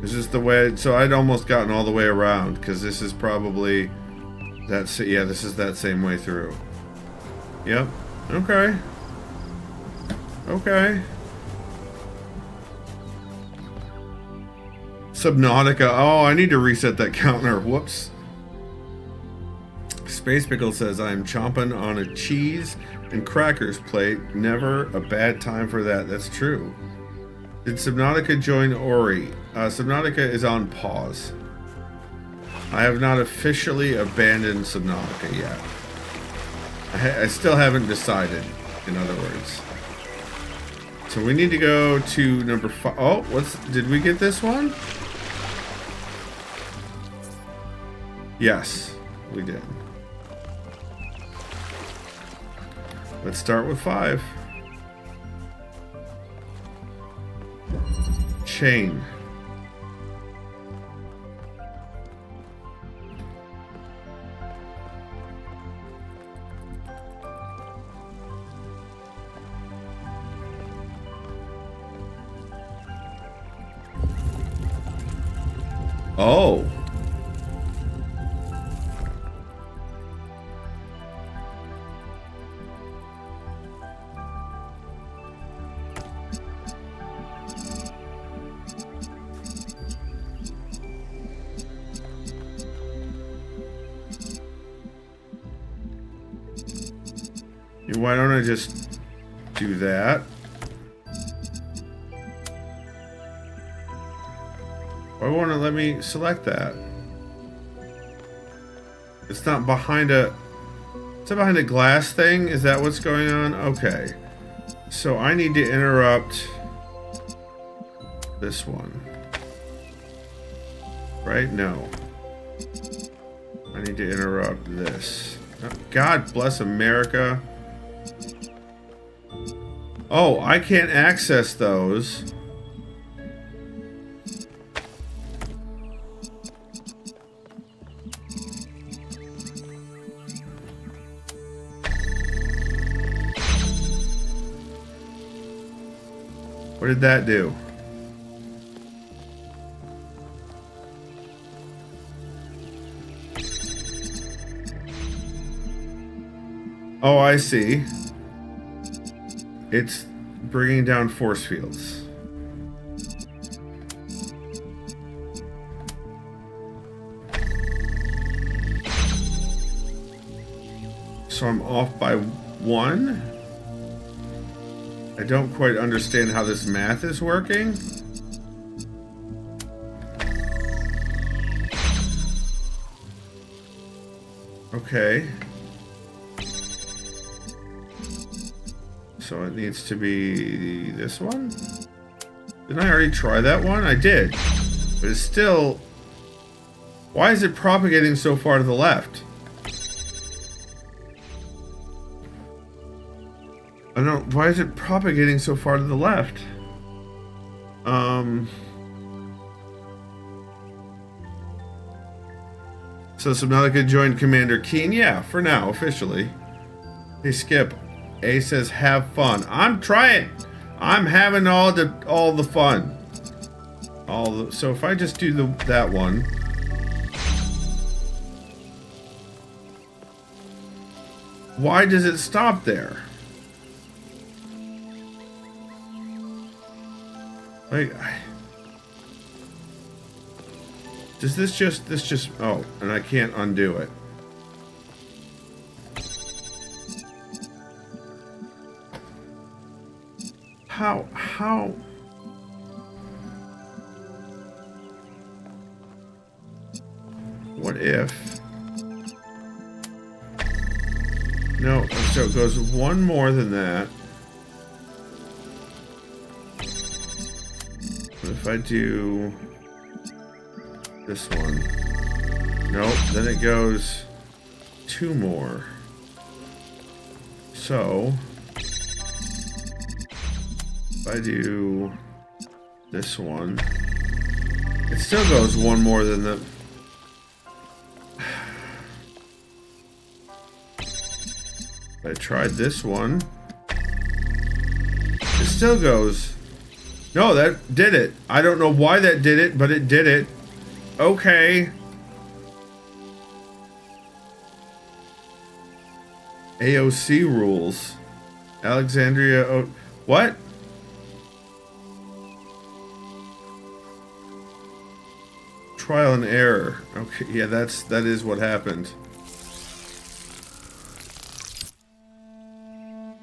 S1: Is this the way? So I'd almost gotten all the way around because this is probably that's yeah. This is that same way through. Yep. Okay. Okay. Subnautica. Oh, I need to reset that counter. Whoops. Space Pickle says I'm chomping on a cheese and crackers plate. Never a bad time for that. That's true. Did Subnautica join Ori? Subnautica is on pause. I have not officially abandoned Subnautica yet. I still haven't decided, in other words. So we need to go to number 5. Oh, did we get this one? Yes, we did. Let's start with 5. Chain. Oh. Why don't I just do that? Why won't it let me select that? It's not behind a... Is it behind a glass thing? Is that what's going on? Okay. So I need to interrupt... this one. Right? No. I need to interrupt this. God bless America. Oh, I can't access those. What did that do? Oh, I see. It's bringing down force fields. So I'm off by 1? I don't quite understand how this math is working. Okay. So it needs to be this one? Didn't I already try that one? I did. But it's still... Why is it propagating so far to the left? I don't... Why is it propagating so far to the left? So Subnautica joined Commander Keen? Yeah, for now, officially. Hey, Skip. A says, have fun. I'm trying. I'm having all the fun. So if I just do that one. Why does it stop there? Like, does this just, oh, and I can't undo it. How? What if? No, so it goes one more than that. What if I do this one? Nope, then it goes 2 more. So if I do this one, it still goes 1 more than the... I tried this one. It still goes... No, that did it. I don't know why that did it, but it did it. Okay. AOC rules. Alexandria... Oh, what? Trial and error. Okay, yeah, that is what happened.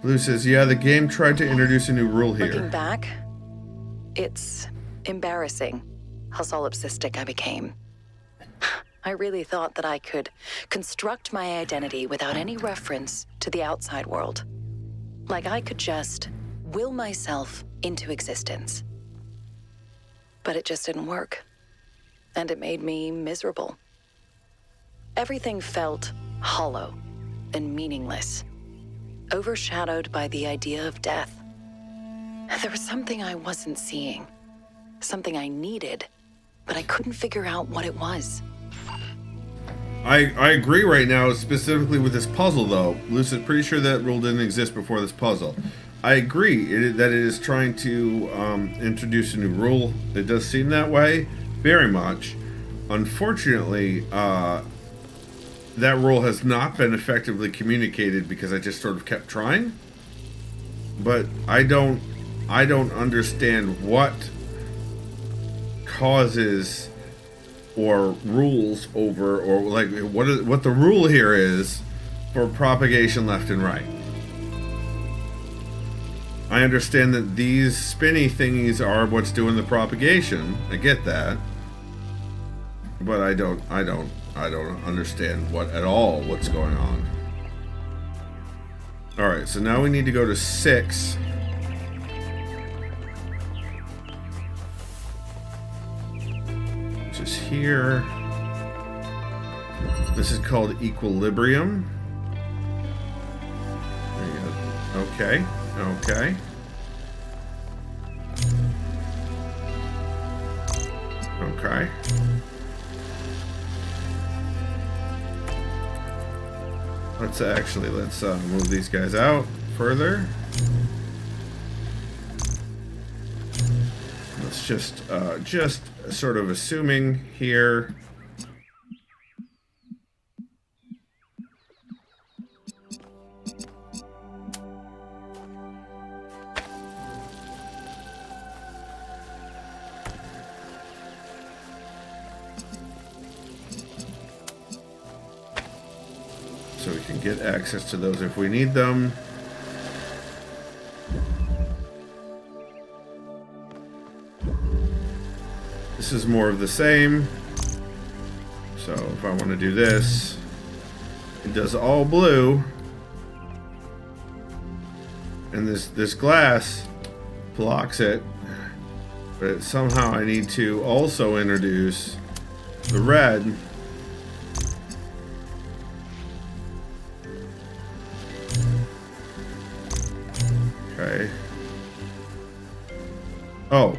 S1: Blue says, yeah, the game tried to introduce a new rule here.
S4: Looking back, it's embarrassing how solipsistic I became. I really thought that I could construct my identity without any reference to the outside world. Like I could just will myself into existence. But it just didn't work. And it made me miserable. Everything felt hollow and meaningless, overshadowed by the idea of death. There was something I wasn't seeing, something I needed, but I couldn't figure out what it was.
S1: I agree right now, specifically with this puzzle, though. Lucid, pretty sure that rule didn't exist before this puzzle. I agree that it is trying to introduce a new rule. It does seem that way. Very much. Unfortunately, that rule has not been effectively communicated because I just sort of kept trying. But I don't understand what causes or rules over, or like what the rule here is for propagation left and right. I understand that these spinny thingies are what's doing the propagation. I get that. But I don't understand what's going on. Alright, so now we need to go to 6. here. This is called equilibrium. There you go. Okay. Okay. Okay. Let's move these guys out further. Let's just sort of assuming here. So we can get access to those if we need them. This is more of the same. So if I want to do this, it does all blue. And this glass blocks it. But somehow I need to also introduce the red. Okay. Oh,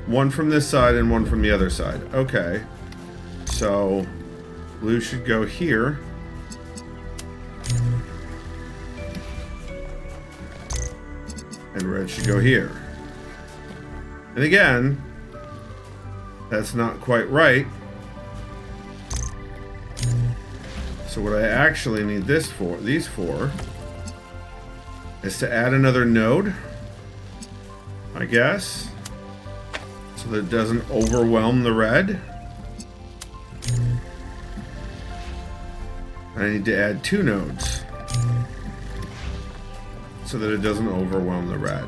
S1: one from this side and one from the other side. Okay. So, blue should go here. And red should go here. And again, that's not quite right. So what I actually need these for, is to add another node, I guess, so that it doesn't overwhelm the red. I need to add 2 nodes so that it doesn't overwhelm the red.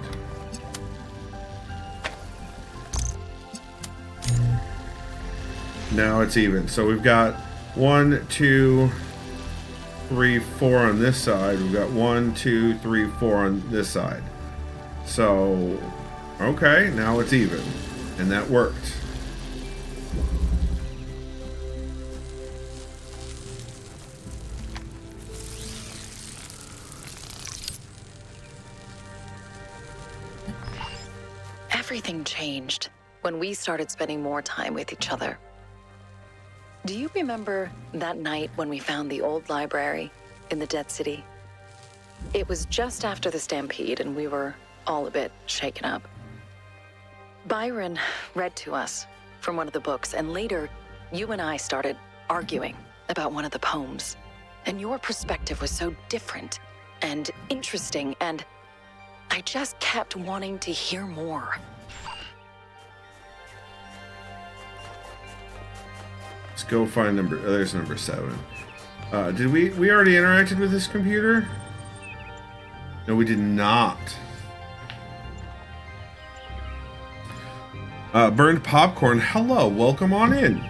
S1: Now it's even. So we've got 1, 2, 3, 4 on this side. We've got 1, 2, 3, 4 on this side. So, okay, now it's even. And that worked.
S4: Everything changed when we started spending more time with each other. Do you remember that night when we found the old library in the Dead City? It was just after the stampede and we were all a bit shaken up. Byron read to us from one of the books, and later you and I started arguing about one of the poems. And your perspective was so different and interesting, and I just kept wanting to hear more.
S1: Let's go find number. Oh, there's number 7. Did we already interacted with this computer? No, we did not. Burned popcorn. Hello, welcome on in.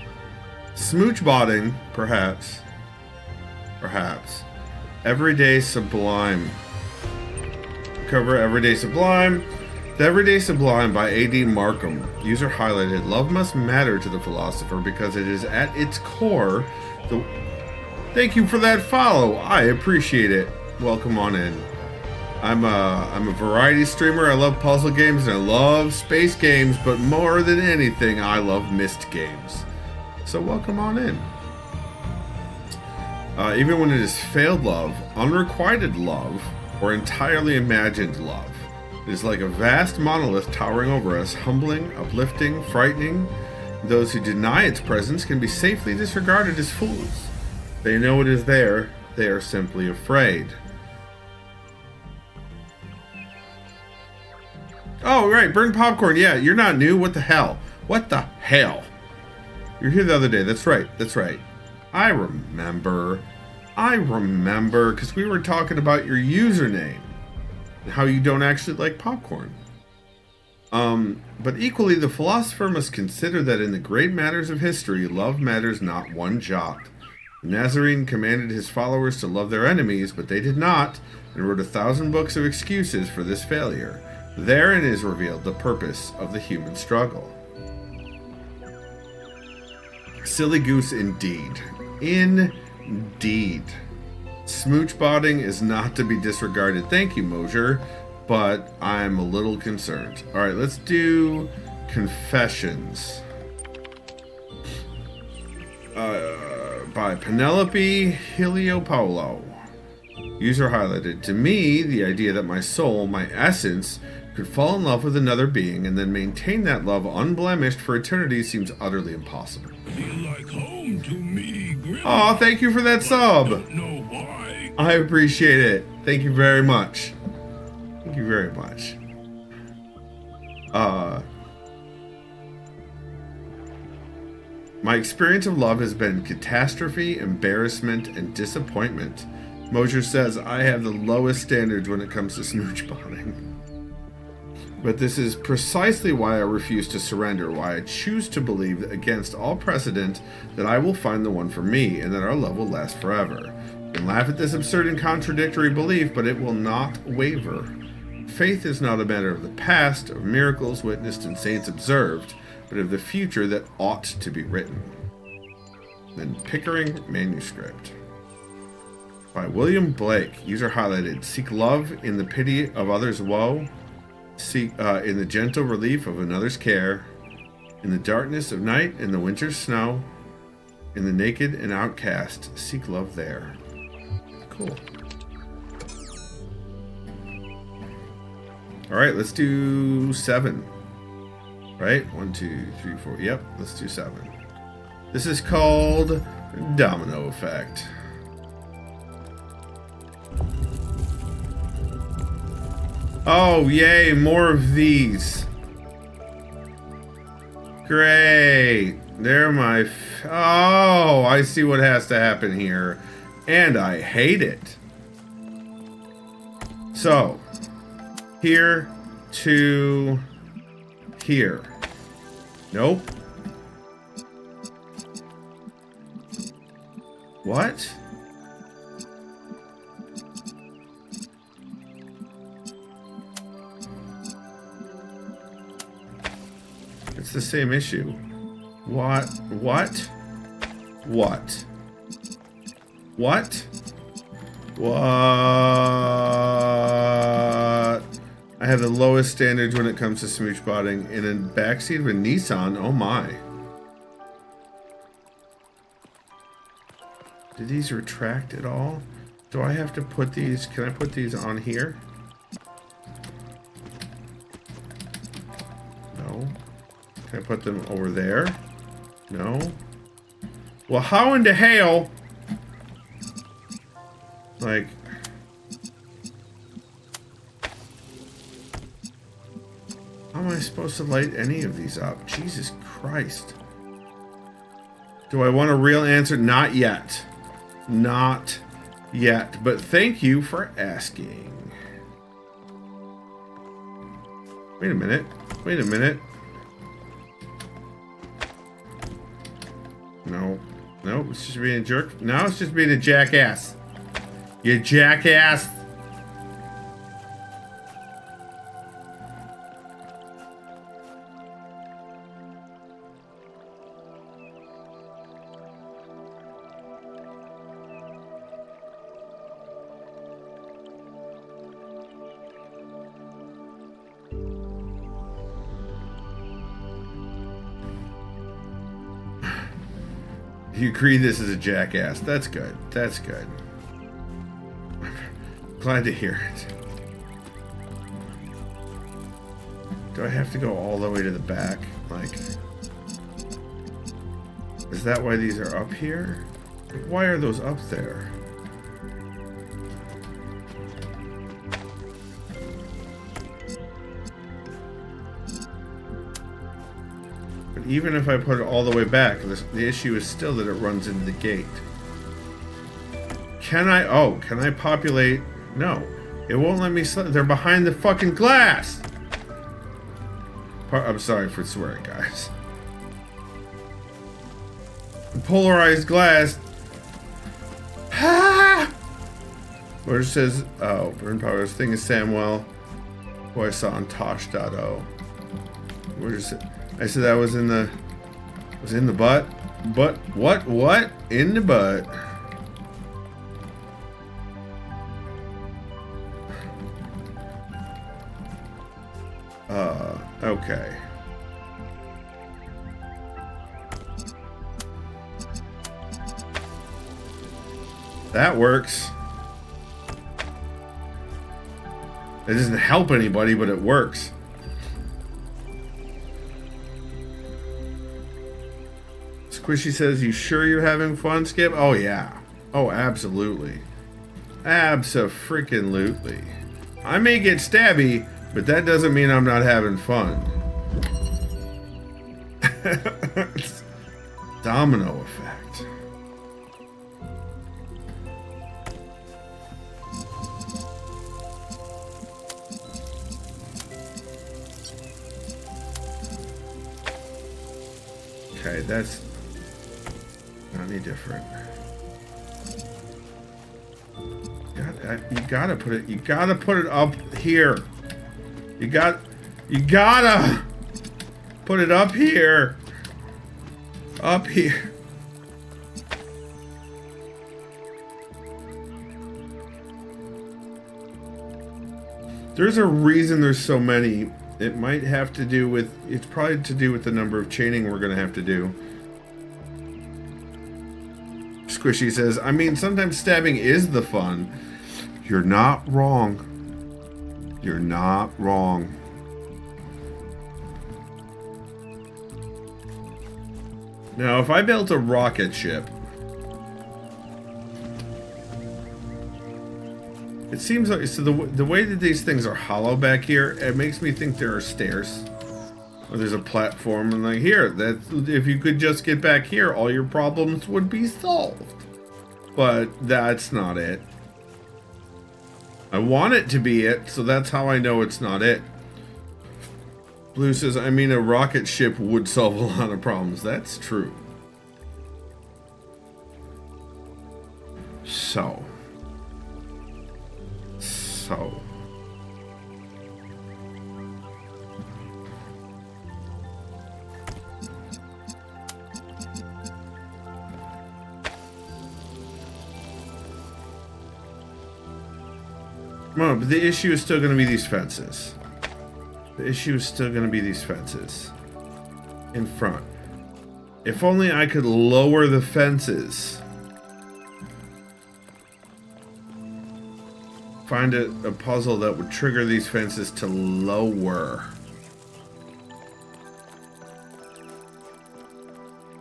S1: Smooch botting, perhaps. Perhaps. Everyday Sublime. Cover Everyday Sublime. The Everyday Sublime by A.D. Markham. User highlighted. Love must matter to the philosopher because it is at its core the... Thank you for that follow. I appreciate it. Welcome on in. I'm a variety streamer. I love puzzle games and I love space games, but more than anything, I love Myst games. So welcome on in. Even when it is failed love, unrequited love, or entirely imagined love, it is like a vast monolith towering over us, humbling, uplifting, frightening. Those who deny its presence can be safely disregarded as fools. They know it is there, they are simply afraid. Oh, right, Burned Popcorn. Yeah, you're not new. What the hell? What the hell? You were here the other day. That's right. That's right. I remember, because we were talking about your username and how you don't actually like popcorn. But equally, the philosopher must consider that in the great matters of history, love matters not one jot. The Nazarene commanded his followers to love their enemies, but they did not, and wrote 1,000 books of excuses for this failure. Therein is revealed the purpose of the human struggle. Silly goose indeed. Indeed. Smooch botting is not to be disregarded. Thank you, Mosier, but I'm a little concerned. All right, let's do confessions. By Penelope Heliopaulo. User highlighted. To me, the idea that my soul, my essence, could fall in love with another being and then maintain that love unblemished for eternity seems utterly impossible.
S10: Like home to me,
S1: Aw, thank you for that sub.
S10: Don't know why.
S1: I appreciate it. Thank you very much. Thank you very much. My experience of love has been catastrophe, embarrassment, and disappointment. Mosier says I have the lowest standards when it comes to smooch bonding. But this is precisely why I refuse to surrender, why I choose to believe against all precedent that I will find the one for me and that our love will last forever. You can laugh at this absurd and contradictory belief, but it will not waver. Faith is not a matter of the past, of miracles witnessed and saints observed, but of the future that ought to be written. Then Pickering Manuscript. By William Blake. User highlighted. Seek love in the pity of others' woe. Seek in the gentle relief of another's care. In the darkness of night, in the winter's snow. In the naked and outcast. Seek love there. Cool. Alright, let's do 7. Right? 1, 2, 3, 4. Yep, let's do 7. This is called Domino Effect. Oh, yay, more of these. Great. They're my... Oh, I see what has to happen here. And I hate it. So, here to here. Nope. What? It's the same issue. What? What? What? What? What? I have the lowest standards when it comes to smooch botting in a backseat of a Nissan. Oh my. Do these retract at all? Do I have to put these? Can I put these on here? No. Can I put them over there? No. Well, how in the hell? Like... How am I supposed to light any of these up? Jesus Christ. Do I want a real answer? Not yet. Not yet. But thank you for asking. Wait a minute. Wait a minute. No. No, it's just being a jerk. No, it's just being a jackass. You jackass. You agree this is a jackass. That's good. That's good. Glad to hear it. Do I have to go all the way to the back? Like, is that why these are up here? Why are those up there? But even if I put it all the way back, the issue is still that it runs into the gate. Can I? Oh, can I populate? No. It won't let me. They're behind the fucking glass! I'm sorry for swearing, guys. Polarized glass. Ah! Where it says, oh, burn power. This thing is Samwell, who I saw on Tosh.0. Where's it? I said that was in the butt. But what? In the butt. Okay. That works. It doesn't help anybody, but it works. Squishy says, you sure you're having fun, Skip? Oh, yeah. Oh, absolutely. Abso-freaking-lutely. I may get stabby, but that doesn't mean I'm not having fun. Domino effect. Okay, that's not any different. You gotta put it up here. You gotta put it up here. Up here. There's a reason there's so many. It might have to do with, it's probably to do with the number of chaining we're gonna have to do. Squishy says, I mean, sometimes stabbing is the fun. You're not wrong. You're not wrong. Now, if I built a rocket ship, it seems like, so the way that these things are hollow back here, it makes me think there are stairs. Or there's a platform, and like, here, that if you could just get back here, all your problems would be solved. But that's not it. I want it to be it, so that's how I know it's not it. Blue says, I mean, a rocket ship would solve a lot of problems. That's true. So. No, but the issue is still going to be these fences. The issue is still going to be these fences. In front. If only I could lower the fences. Find a puzzle that would trigger these fences to lower.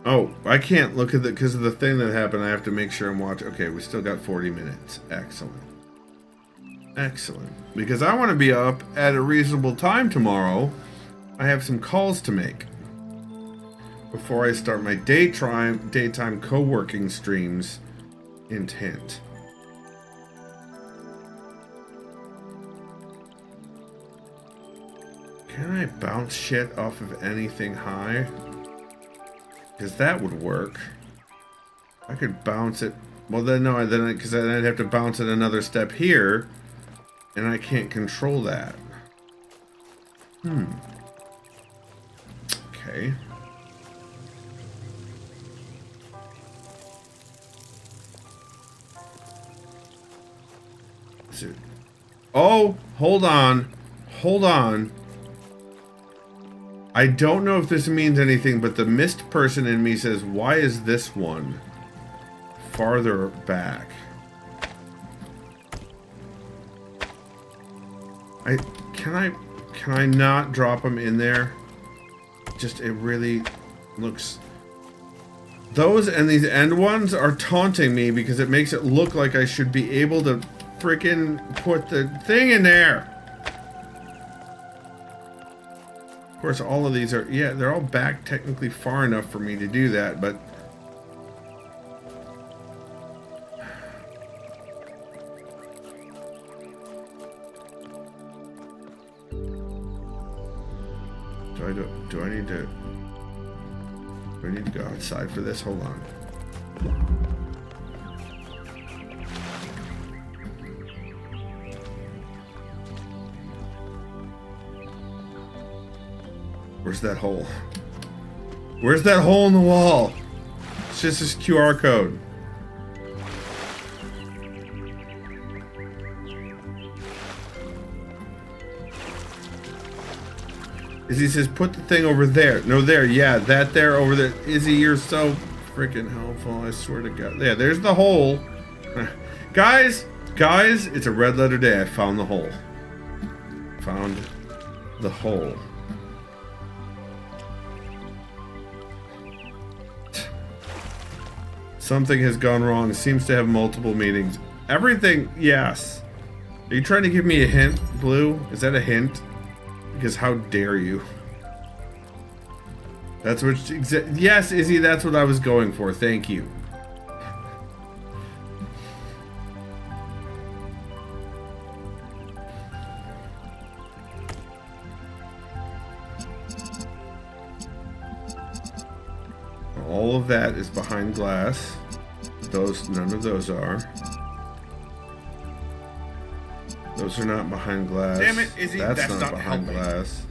S1: Oh, I can't look at it because of the thing that happened. I have to make sure I'm watching. Okay, we still got 40 minutes. Excellent. Excellent. Because I want to be up at a reasonable time tomorrow. I have some calls to make before I start my daytime co-working streams intent. Can I bounce shit off of anything high? Because that would work. I could bounce it. Well, then no, because then I'd have to bounce it another step here. And I can't control that. Okay. Is it? Oh, hold on. Hold on. I don't know if this means anything, but the mist person in me says, why is this one farther back? Can I not drop them in there? Just, it really looks... Those and these end ones are taunting me because it makes it look like I should be able to frickin' put the thing in there. Of course, all of these are... Yeah, they're all back technically far enough for me to do that, but... Do I need to go outside for this? Hold on. Where's that hole? Where's that hole in the wall? just this QR code. Izzy says, put the thing over there. No, there. Yeah, that there, over there. Izzy, you're so freaking helpful. I swear to God. Yeah, there's the hole. Guys, it's a red letter day. I found the hole. Found the hole. Something has gone wrong. It seems to have multiple meanings. Everything, yes. Are you trying to give me a hint, Blue? Is that a hint? Because how dare you? That's what... Yes, Izzy, that's what I was going for. Thank you. All of that is behind glass. None of those are. Those are not behind glass.
S7: Damn it, Izzy, that's not
S1: behind
S7: helping.
S1: glass.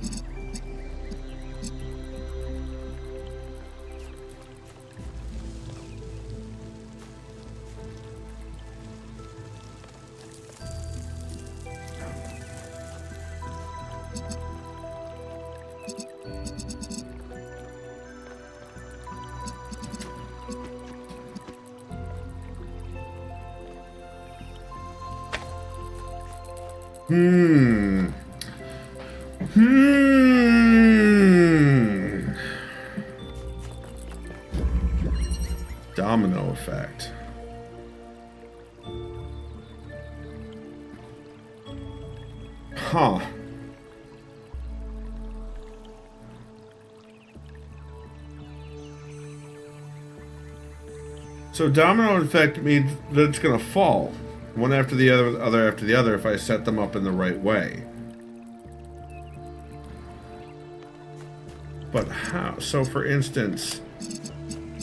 S1: Domino effect. Huh. So domino effect means that it's going to fall. One after the other after the other if I set them up in the right way. But how? So for instance,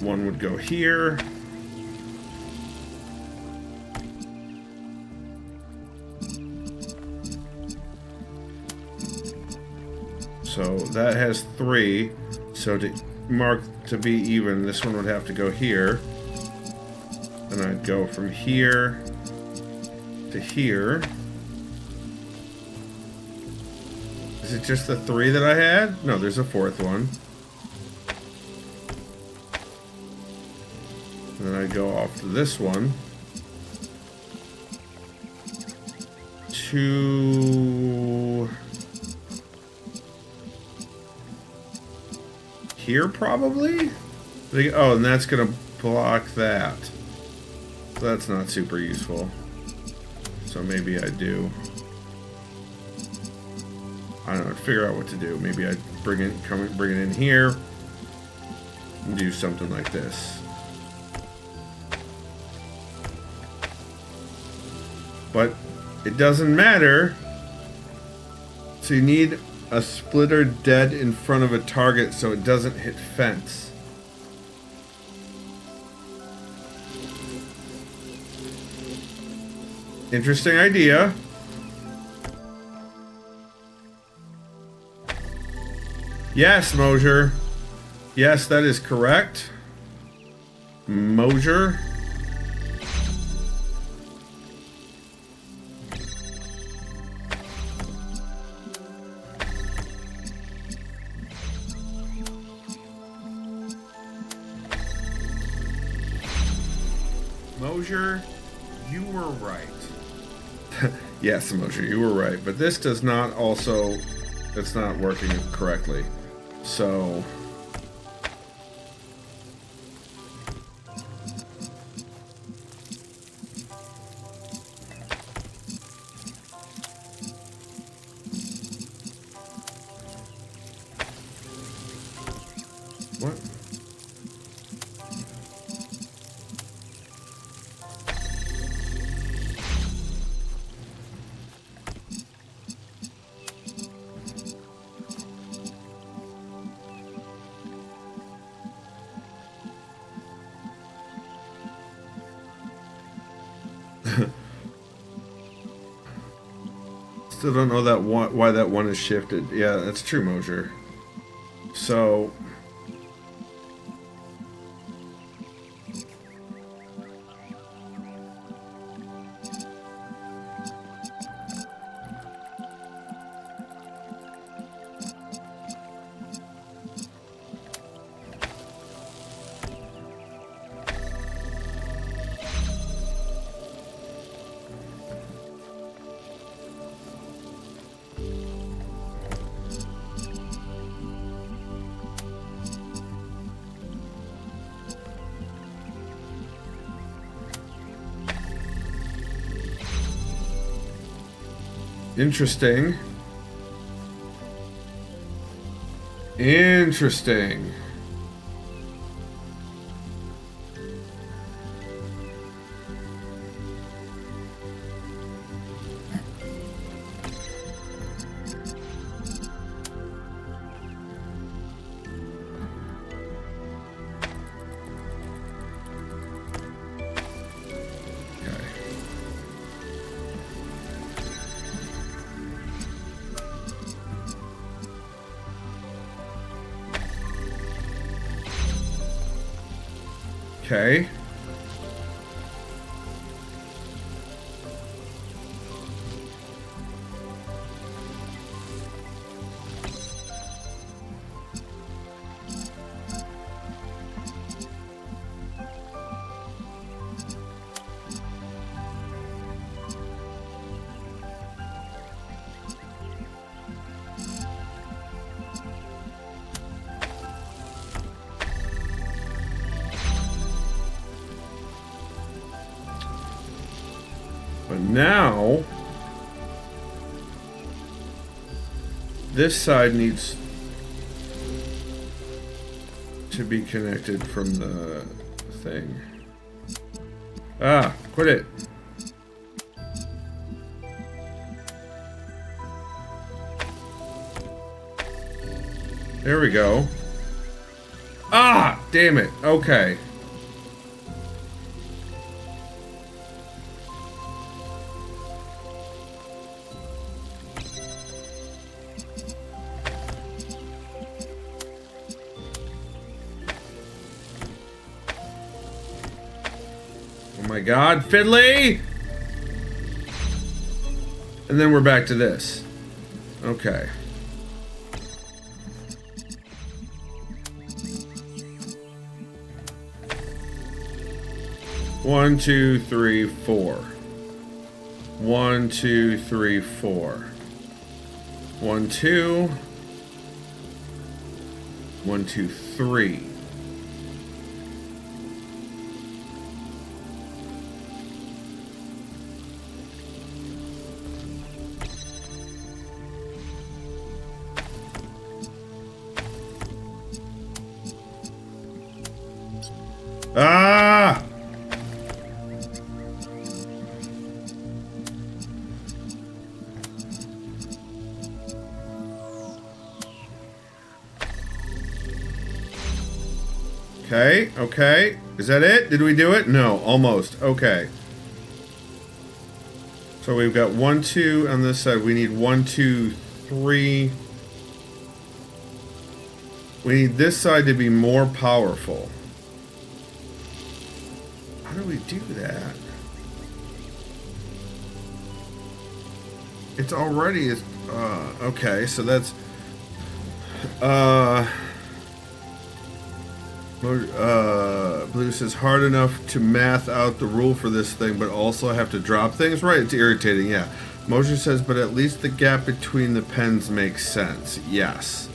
S1: one would go here. So that has 3. So to mark to be even, this one would have to go here. And I'd go from here to here. Is it just the 3 that I had? No, there's a 4th one. And then I go off to this one. To here, probably? Oh, and that's gonna block that. So that's not super useful. So maybe I do. I don't know, figure out what to do. Maybe I bring it in here and do something like this. But it doesn't matter. So you need a splitter dead in front of a target so it doesn't hit fence. Interesting idea. Yes, Mosier. Yes, that is correct. Mosier.
S7: Mosier, you were right.
S1: Yes, Mosier, you were right. But this does not also... It's not working correctly. So... What? Still don't know that one, why that one is shifted. Yeah, that's true, Mosier. So Interesting. Interesting. Okay. But now, this side needs to be connected from the thing. Ah, quit it. There we go. Ah, damn it. Okay. Oh my god, fiddly! And then we're back to this. Okay. One, two, three, four. 1, 2, 3, 4. 1, 2. 1, 2, 3. Ah! Okay, okay. Is that it? Did we do it? No, almost. Okay. So we've got 1, 2 on this side. We need 1, 2, 3. We need this side to be more powerful. How do we do that? It's already, okay, so that's, Blue says, hard enough to math out the rule for this thing, but also have to drop things? Right, it's irritating, yeah. Mosher says, but at least the gap between the pens makes sense. Yes.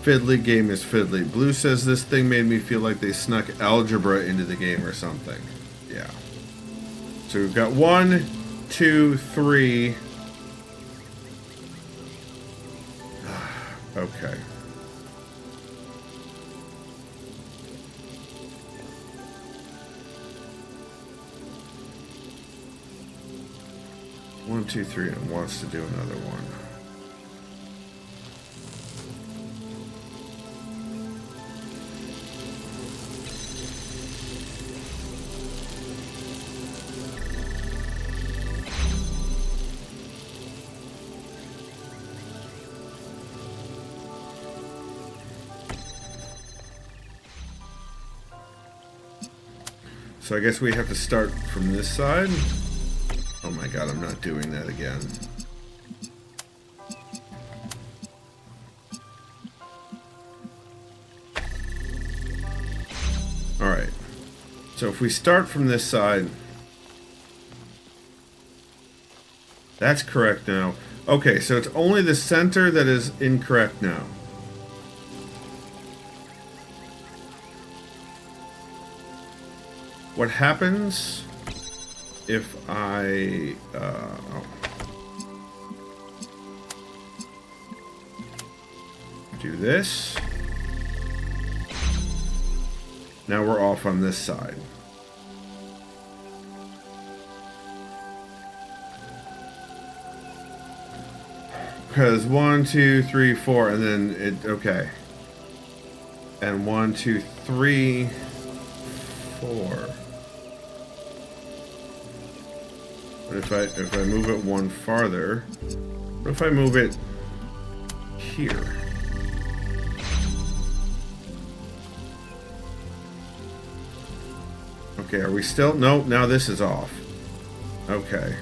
S1: Fiddly game is fiddly. Blue says, this thing made me feel like they snuck algebra into the game or something. Yeah. So we've got 1, 2, 3. Okay. One, two, three, and wants to do another one. So I guess we have to start from this side. Oh my god, I'm not doing that again. Alright. So if we start from this side... That's correct now. Okay, so it's only the center that is incorrect now. What happens if I... do this. Now we're off on this side. Because 1, 2, 3, 4, and then it, okay. And 1, 2, 3, 4. But if I move it one farther, what if I move it here? Okay, are we still? Nope, now this is off. Okay.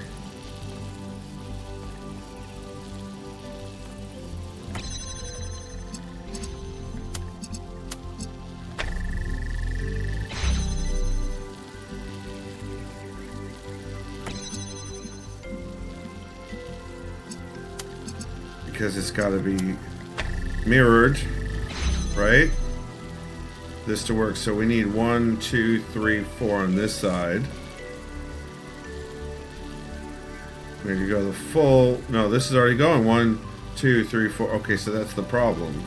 S1: Because it's got to be mirrored, right? This to work. So we need 1, 2, 3, 4 on this side. We need to go the full. No, this is already going. 1, 2, 3, 4. Okay, so that's the problem.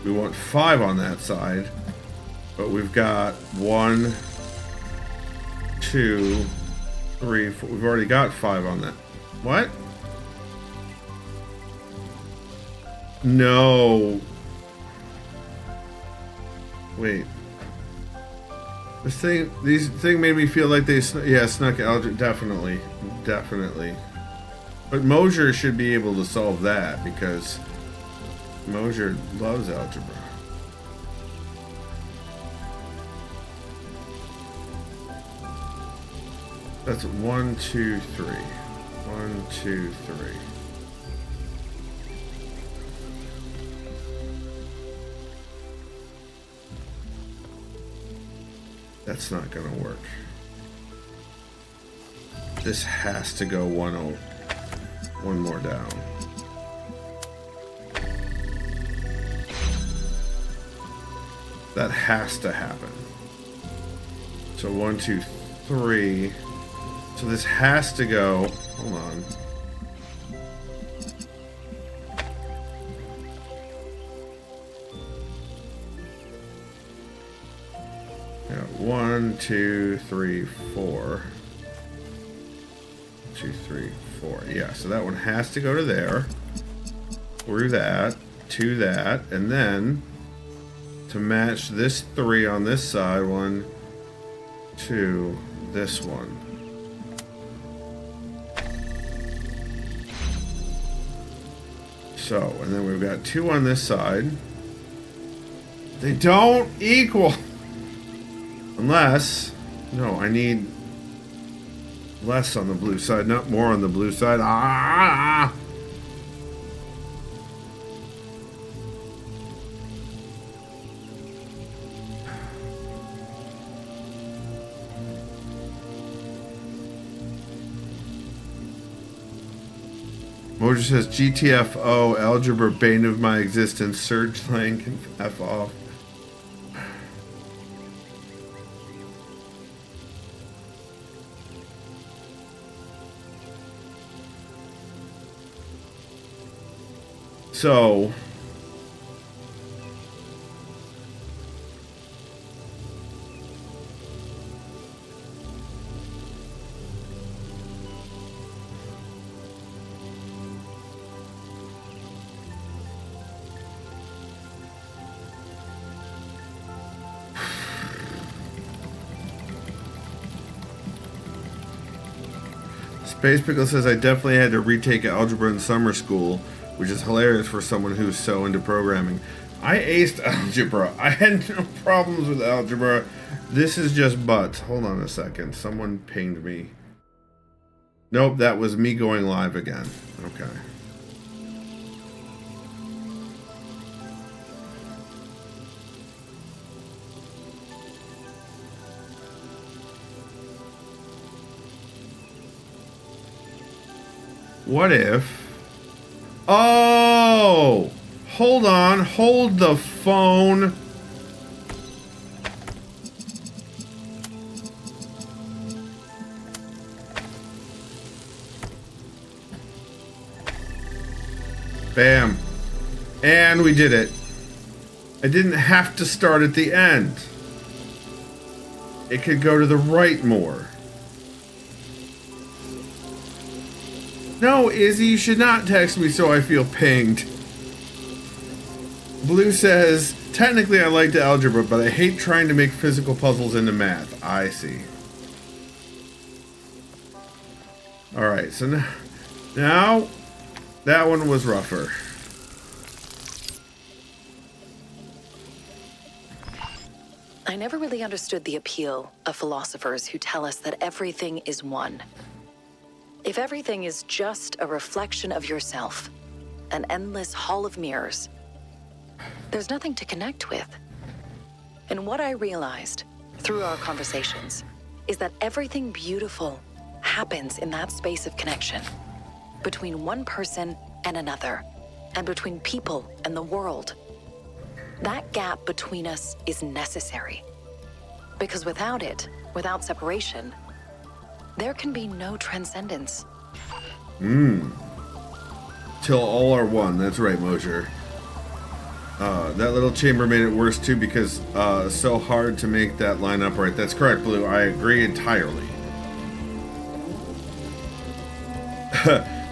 S1: We want 5 on that side, but we've got 1, 2, 3, 4. We've already got 5 on that. What? No. Wait. This thing made me feel like they snuck algebra. Definitely. But Mosier should be able to solve that because Mosier loves algebra. That's 1, 2, 3. 1, 2, 3. That's not gonna work. This has to go one more down. That has to happen. So 1, 2, 3. So this has to go. Hold on. Yeah, 1, 2, 3, 4. 2, 3, 4. Yeah, so that one has to go to there. Through that, to that, and then to match this 3 on this side, 1, 2, this one. So, and then we've got 2 on this side. They don't equal. Unless, no, I need less on the blue side, not more on the blue side. Ah! Mojo says, GTFO, algebra, bane of my existence, Surge Lang can F off. So, Space Pickle says, I definitely had to retake algebra in summer school, which is hilarious for someone who's so into programming. I aced algebra. I had no problems with algebra. This is just butts. Hold on a second. Someone pinged me. Nope, that was me going live again. Okay. What if... Oh! Hold on. Hold the phone. Bam. And we did it. I didn't have to start at the end. It could go to the right more. No, Izzy, you should not text me so I feel pinged. Blue says, technically I like the algebra, but I hate trying to make physical puzzles into math. I see. Alright, so now that one was rougher.
S4: I never really understood the appeal of philosophers who tell us that everything is one. If everything is just a reflection of yourself, an endless hall of mirrors, there's nothing to connect with. And what I realized through our conversations is that everything beautiful happens in that space of connection between one person and another, and between people and the world. That gap between us is necessary. Because without it, without separation, there can be no transcendence.
S1: Till all are one. That's right, Mosher. That little chamber made it worse too because so hard to make that line up right. That's correct, Blue. I agree entirely.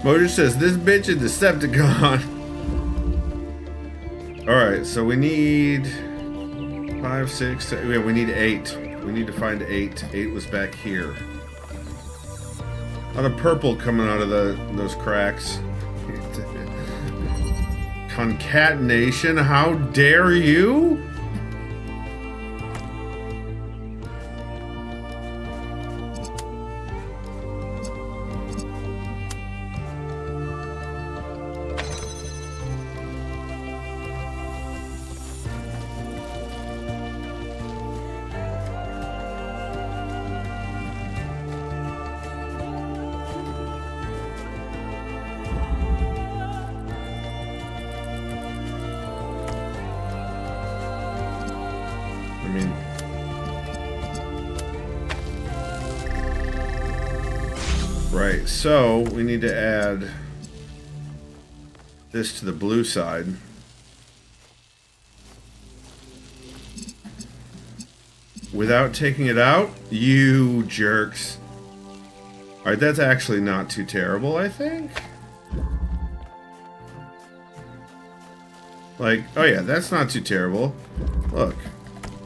S1: Mosher says, this bitch is Decepticon. Alright, so we need 5, 6, 7, yeah, we need 8. We need to find 8. 8 was back here. A lot of purple coming out of those cracks. Concatenation, how dare you? Right, so we need to add this to the blue side. Without taking it out? You jerks. Alright, that's actually not too terrible, I think. Like, oh yeah, that's not too terrible. Look,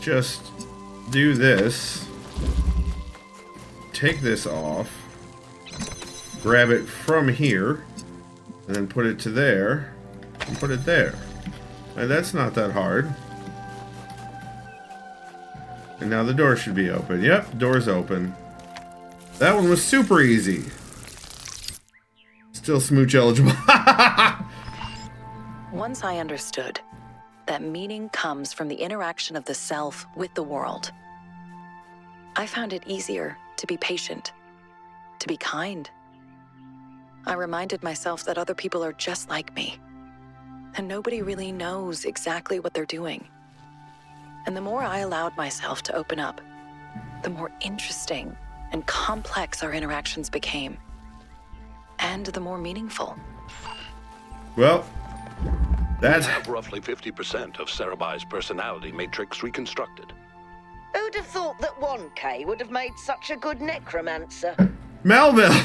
S1: just do this. Take this off. Grab it from here, and then put it to there, and put it there. And that's not that hard. And now the door should be open. Yep, door's open. That one was super easy. Still smooch eligible.
S4: Once I understood that meaning comes from the interaction of the self with the world, I found it easier to be patient, to be kind. I reminded myself that other people are just like me, and nobody really knows exactly what they're doing. And the more I allowed myself to open up, the more interesting and complex our interactions became, and the more meaningful.
S1: Well, that's...
S5: We have roughly 50% of Cerebai's personality matrix reconstructed.
S3: Who'd have thought that 1K would have made such a good necromancer?
S1: Melville!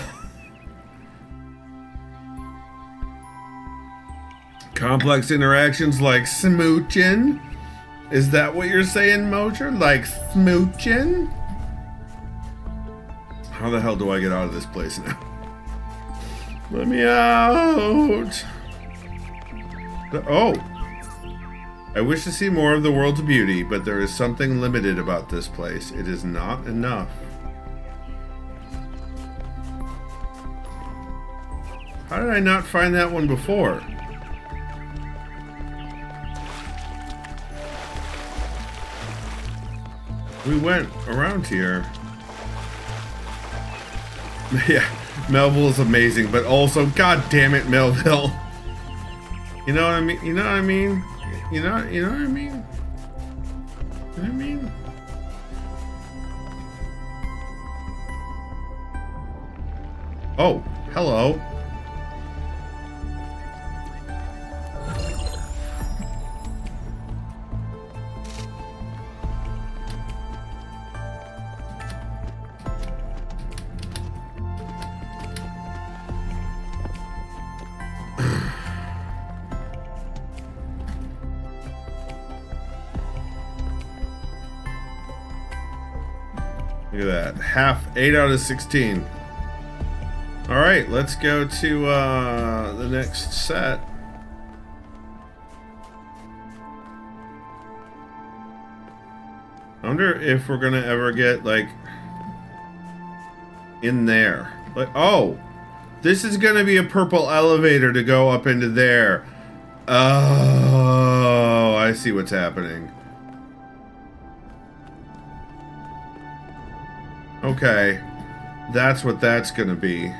S1: Complex interactions like smooching? Is that what you're saying, Mosher? Like smooching? How the hell do I get out of this place now? Let me out! Oh! I wish to see more of the world's beauty, but there is something limited about this place. It is not enough. How did I not find that one before? We went around here. Yeah, Melville is amazing, but also, god damn it, Melville. You know what I mean? You know what I mean? You know what I mean? You know what I mean? Oh, hello. Look at that. 8 out of 16. Alright, let's go to the next set. I wonder if we're gonna ever get, like, in there. Like, oh! This is gonna be a purple elevator to go up into there. Oh, I see what's happening. Okay. That's what that's gonna be.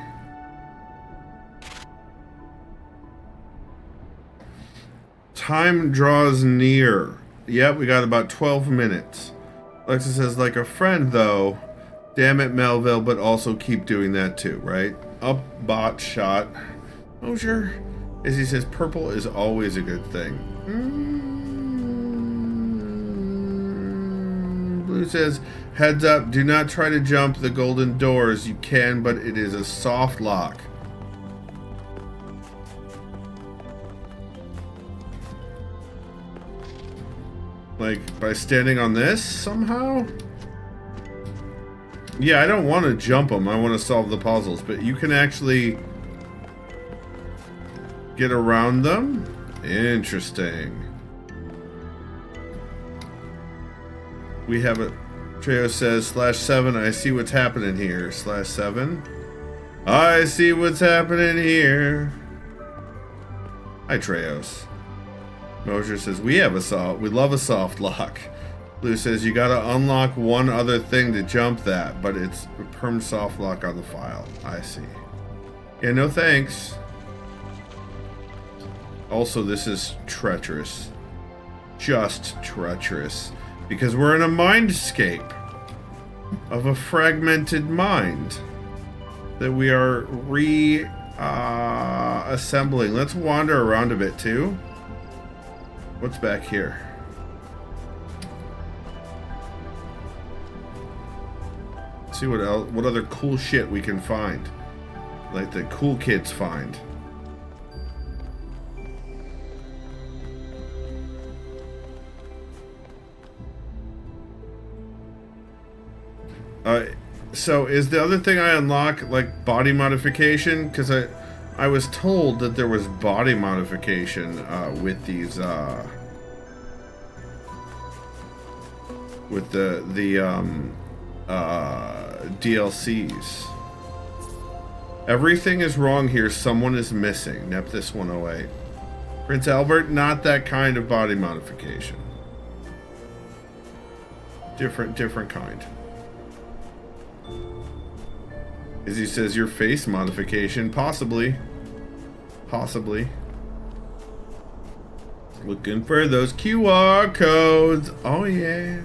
S1: Time draws near. Yep, we got about 12 minutes. Alexa says, like a friend, though. Damn it, Melville, but also keep doing that too, right? Up, bot, shot. Oh, sure. As he says, purple is always a good thing. Blue says, heads up, do not try to jump the golden doors. You can, but it is a soft lock. Like, by standing on this, somehow? Yeah, I don't want to jump them. I want to solve the puzzles. But you can actually get around them? Interesting. We have a... Treo says, /7, I see what's happening here. /7. I see what's happening here. Hi, Treos. Mosier says, we love a soft lock. Blue says, you gotta unlock one other thing to jump that, but it's a perm soft lock on the file. I see. Yeah, no thanks. Also, this is treacherous. Just treacherous. Because we're in a mindscape of a fragmented mind that we are assembling. Let's wander around a bit, too. What's back here? See what else, what other cool shit we can find. Like the cool kids find. So is the other thing I unlock like body modification? Because I was told that there was body modification with these with the DLCs. Everything is wrong here. Someone is missing. Nepthys 108. Prince Albert, not that kind of body modification. Different kind. As he says, your face modification, possibly. Looking for those QR codes. Oh yeah.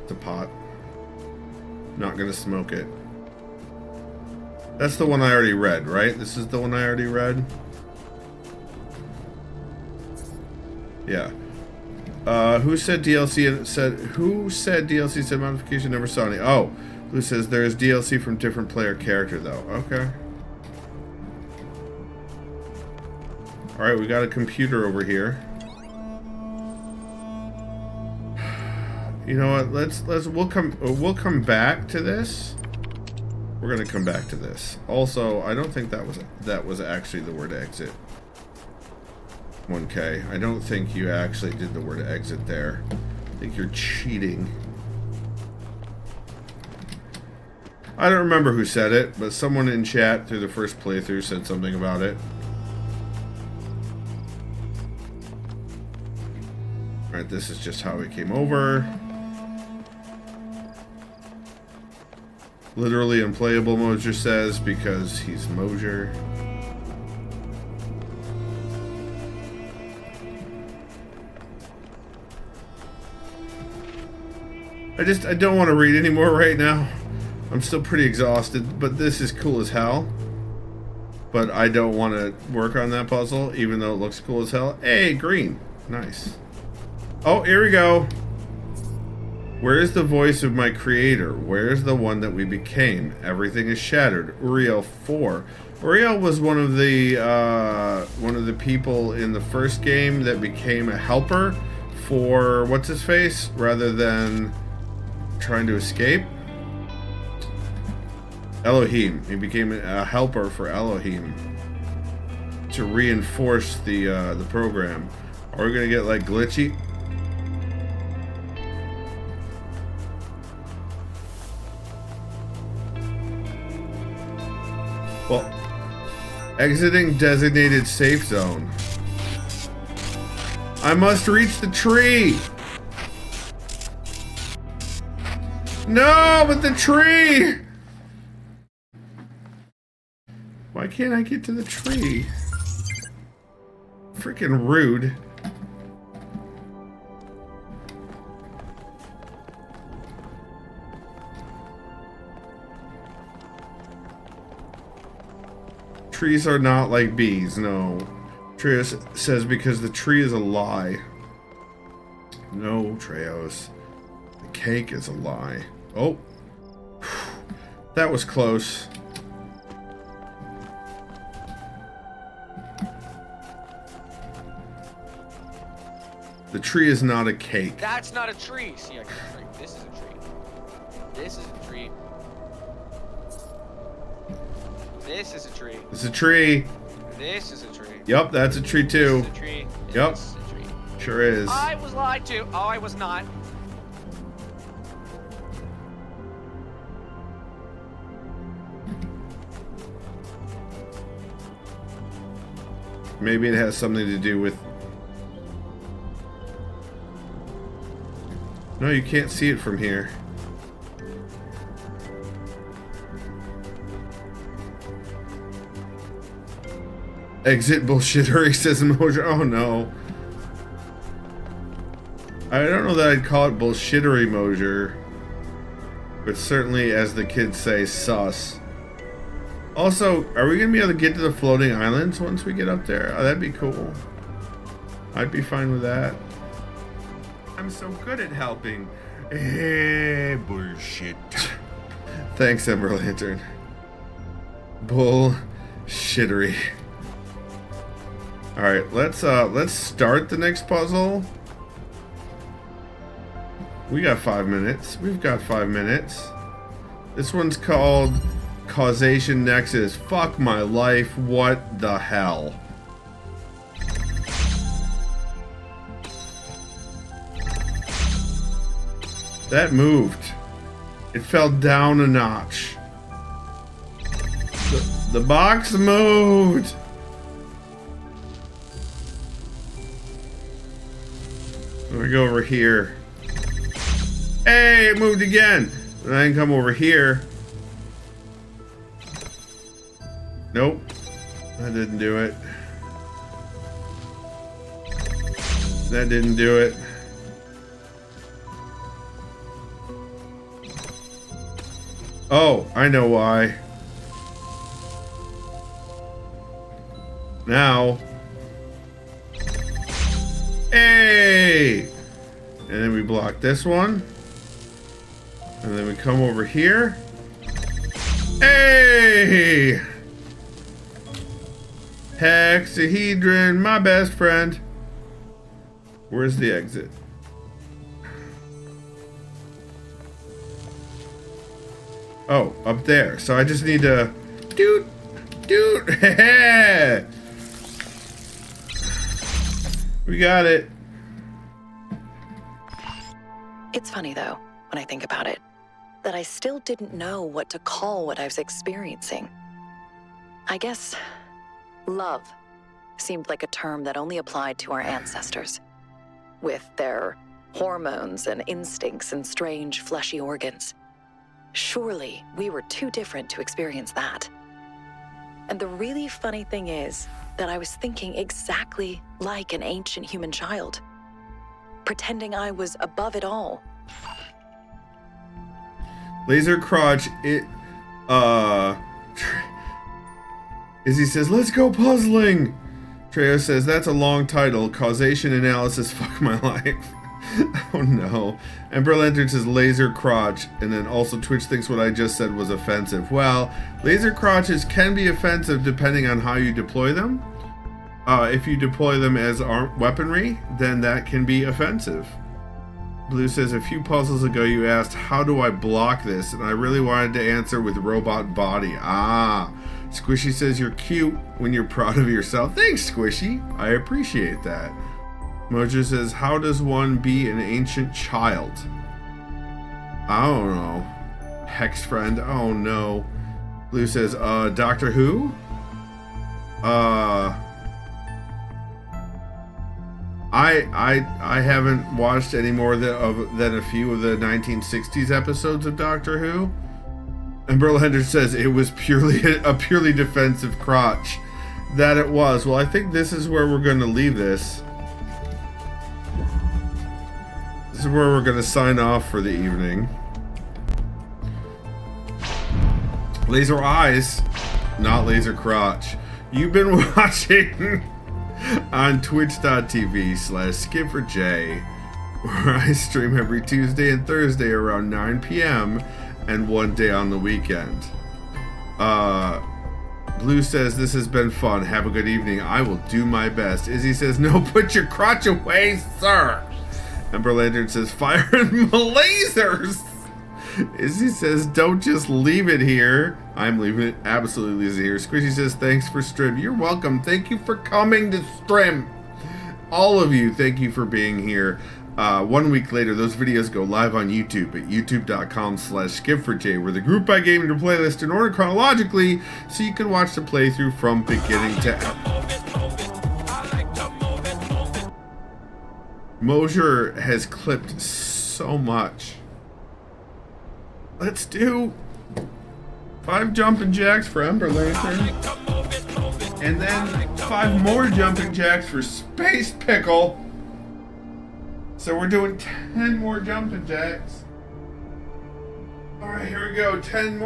S1: It's a pot. Not gonna smoke it. That's the one I already read, right? This is the one I already read. Yeah. Who said DLC said modification? Never saw any. Oh. Who says there is DLC from different player character though? Okay. All right, we got a computer over here. You know what? We'll come back to this. We're gonna come back to this. Also, I don't think that was actually the word exit. 1K. I don't think you actually did the word exit there. I think you're cheating. I don't remember who said it, but someone in chat through the first playthrough said something about it. Alright, this is just how it came over. Literally unplayable, Mosier says, because he's Mosier. I don't want to read anymore right now. I'm still pretty exhausted, but this is cool as hell. But I don't want to work on that puzzle, even though it looks cool as hell. Hey, green. Nice. Oh, here we go. Where is the voice of my creator? Where is the one that we became? Everything is shattered. Uriel 4. Uriel was one of the people in the first game that became a helper for what's his face, rather than trying to escape. Elohim. He became a helper for Elohim to reinforce the program. Are we gonna get like glitchy? Well, exiting designated safe zone. I must reach the tree. No, but the tree. Why can't I get to the tree? Freaking rude. Trees are not like bees, no. Treos says because the tree is a lie. No, Treos. The cake is a lie. Oh. That was close. The tree is not a cake.
S9: That's not a tree. See, I can tree. This is a tree. This is a tree. This is a tree.
S1: It's a tree.
S9: This is a tree.
S1: Yep, that's a tree too.
S9: This is a tree.
S1: Yep.
S9: This is a tree.
S1: Sure is.
S9: I was lied to. Oh, I was not.
S1: Maybe it has something to do with... No, you can't see it from here. Exit bullshittery, says Mojo. Oh no. I don't know that I'd call it bullshittery, Mojo. But certainly, as the kids say, sus. Also, are we going to be able to get to the floating islands once we get up there? Oh, that'd be cool. I'd be fine with that. I'm so good at helping.
S7: Bullshit.
S1: Thanks, Ember Lantern. Bullshittery. Alright, let's start the next puzzle. We got 5 minutes. We've got 5 minutes. This one's called Causation Nexus. Fuck my life. What the hell? That moved. It fell down a notch. The box moved. Let me go over here. Hey, it moved again. And I can come over here. Nope. That didn't do it. That didn't do it. Oh, I know why. Now. Hey! And then we block this one. And then we come over here. Hey! Hexahedron, my best friend. Where's the exit? Oh, up there. So I just need to... Doot! We got it.
S4: It's funny, though, when I think about it, that I still didn't know what to call what I was experiencing. I guess love seemed like a term that only applied to our ancestors, with their hormones and instincts and strange fleshy organs. Surely we were too different to experience that. And the really funny thing is that I was thinking exactly like an ancient human child, pretending I was above it all.
S1: Laser Crotch, Izzy says, let's go puzzling. Treo says, that's a long title. Causation analysis, fuck my life. Oh no. Emperor Lantern says laser crotch, and then also Twitch thinks what I just said was offensive. Well, laser crotches can be offensive depending on how you deploy them. If you deploy them as weaponry, then that can be offensive. Blue says, a few puzzles ago you asked, how do I block this? And I really wanted to answer with robot body. Ah. Squishy says, you're cute when you're proud of yourself. Thanks, Squishy. I appreciate that. Mojo says, how does one be an ancient child? I don't know. Hex friend. Oh, no. Blue says, Doctor Who? I haven't watched any more than a few of the 1960s episodes of Doctor Who. And Berlander says it was a purely defensive crotch. That it was. Well, I think this is where we're going to leave this. This is where we're going to sign off for the evening. Laser eyes, not laser crotch. You've been watching on twitch.tv/SkipperJ, where I stream every Tuesday and Thursday around 9 p.m. and one day on the weekend. Blue says, this has been fun. Have a good evening. I will do my best. Izzy says, no, put your crotch away, sir. Ember Lantern says, firing lasers. Izzy says, don't just leave it here. I'm leaving it absolutely here. Squishy says, thanks for stream. You're welcome. Thank you for coming to stream. All of you, thank you for being here. 1 week later, those videos go live on YouTube at youtube.com/SkipForJ, where the group by game into playlist in order chronologically, so you can watch the playthrough from beginning to end. Mosier has clipped so much. Let's do 5 jumping jacks for Ember Lantern, and then 5 more jumping jacks for Space Pickle. So we're doing 10 more jumping jacks. Alright, here we go. 10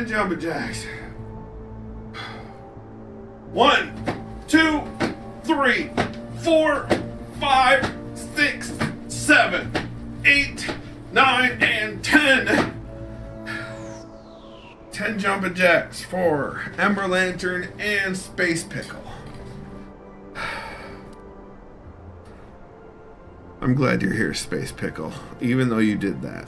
S1: jumping jacks. 1, 2, 3, 4, 5, 6, 7, 8, 9, and 10. 10 jumping jacks for Ember Lantern and Space Pickle. I'm glad you're here, Space Pickle, even though you did that.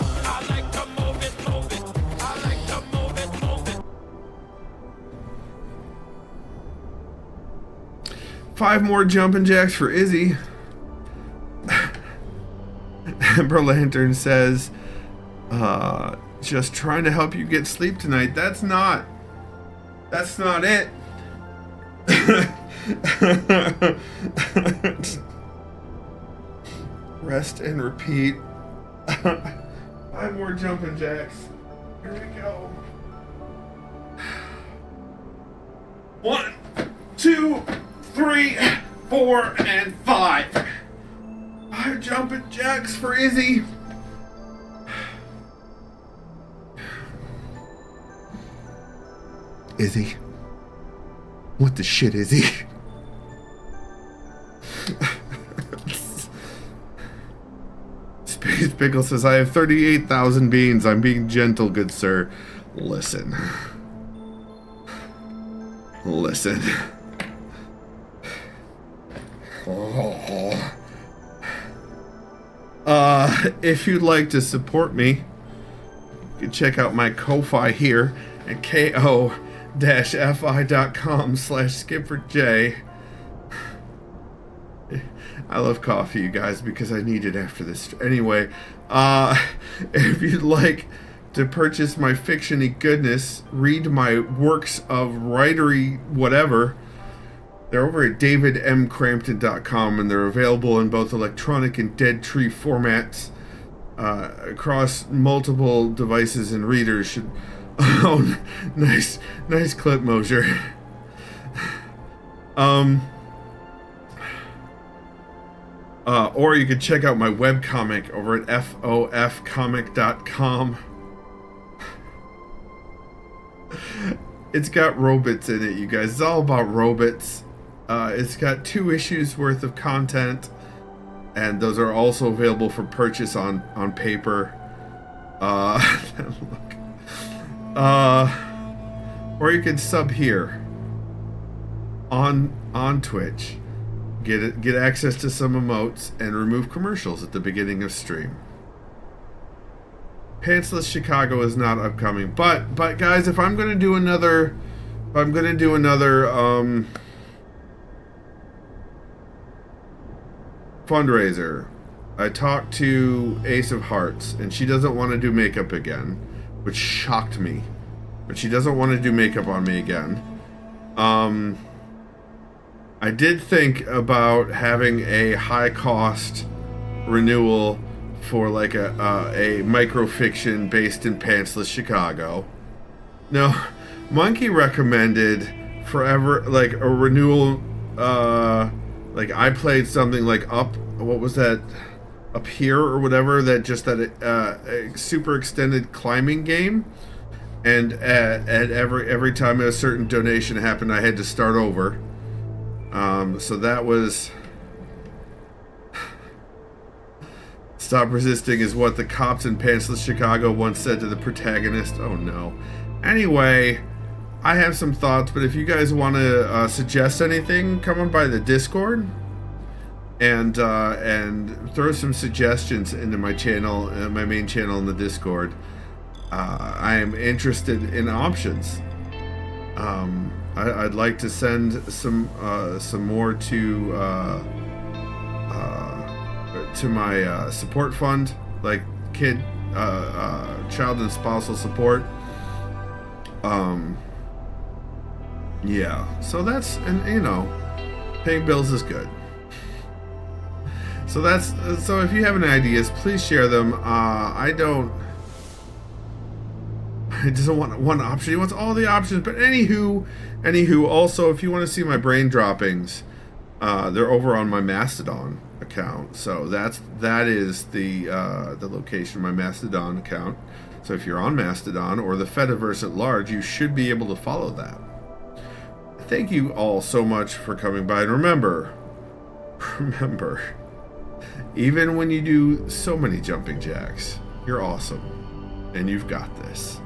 S1: 5 more jumping jacks for Izzy. Ember Lantern says, just trying to help you get sleep tonight. That's not it. Rest and repeat. 5 more jumping jacks. Here we go. 1, 2, 3, 4, and 5. 5 jumping jacks for Izzy. Izzy. What the shit, Izzy? Space Pickle says, I have 38,000 beans. I'm being gentle, good sir. Listen. If you'd like to support me, you can check out my Ko-Fi here at ko-fi.com/SkipperJ. I love coffee, you guys, because I need it after this. Anyway, if you'd like to purchase my fiction-y goodness, read my works of writery whatever, they're over at davidmcrampton.com, and they're available in both electronic and dead tree formats across multiple devices and readers. Oh, nice clip, Mosier. Or you could check out my webcomic over at fofcomic.com. It's got robots in it, you guys. It's all about robots. It's got 2 issues worth of content, and those are also available for purchase on paper. Or you can sub here on Twitch. Get access to some emotes and remove commercials at the beginning of stream. Pantsless Chicago is not upcoming. But guys, if I'm gonna do another fundraiser, I talked to Ace of Hearts, and she doesn't want to do makeup again, which shocked me. But she doesn't want to do makeup on me again. I did think about having a high-cost renewal for like a microfiction based in Pantsless Chicago. No, Monkey recommended forever like a renewal. Like I played something like what was that? Up Here or whatever, a super extended climbing game, and at every time a certain donation happened, I had to start over. So that was "Stop resisting" is what the cops in Pantsless Chicago once said to the protagonist. Oh no. Anyway, I have some thoughts, but if you guys want to suggest anything, come on by the Discord and throw some suggestions into my channel, my main channel in the Discord. I am interested in options. I'd like to send some more to my support fund, like child and spousal support. Yeah. So that's, and paying bills is good. So if you have any ideas, please share them. He doesn't want one option. He wants all the options. But anywho, also, if you want to see my brain droppings, they're over on my Mastodon account. So that is the location of my Mastodon account. So if you're on Mastodon or the Fediverse at large, you should be able to follow that. Thank you all so much for coming by. And remember, even when you do so many jumping jacks, you're awesome. And you've got this.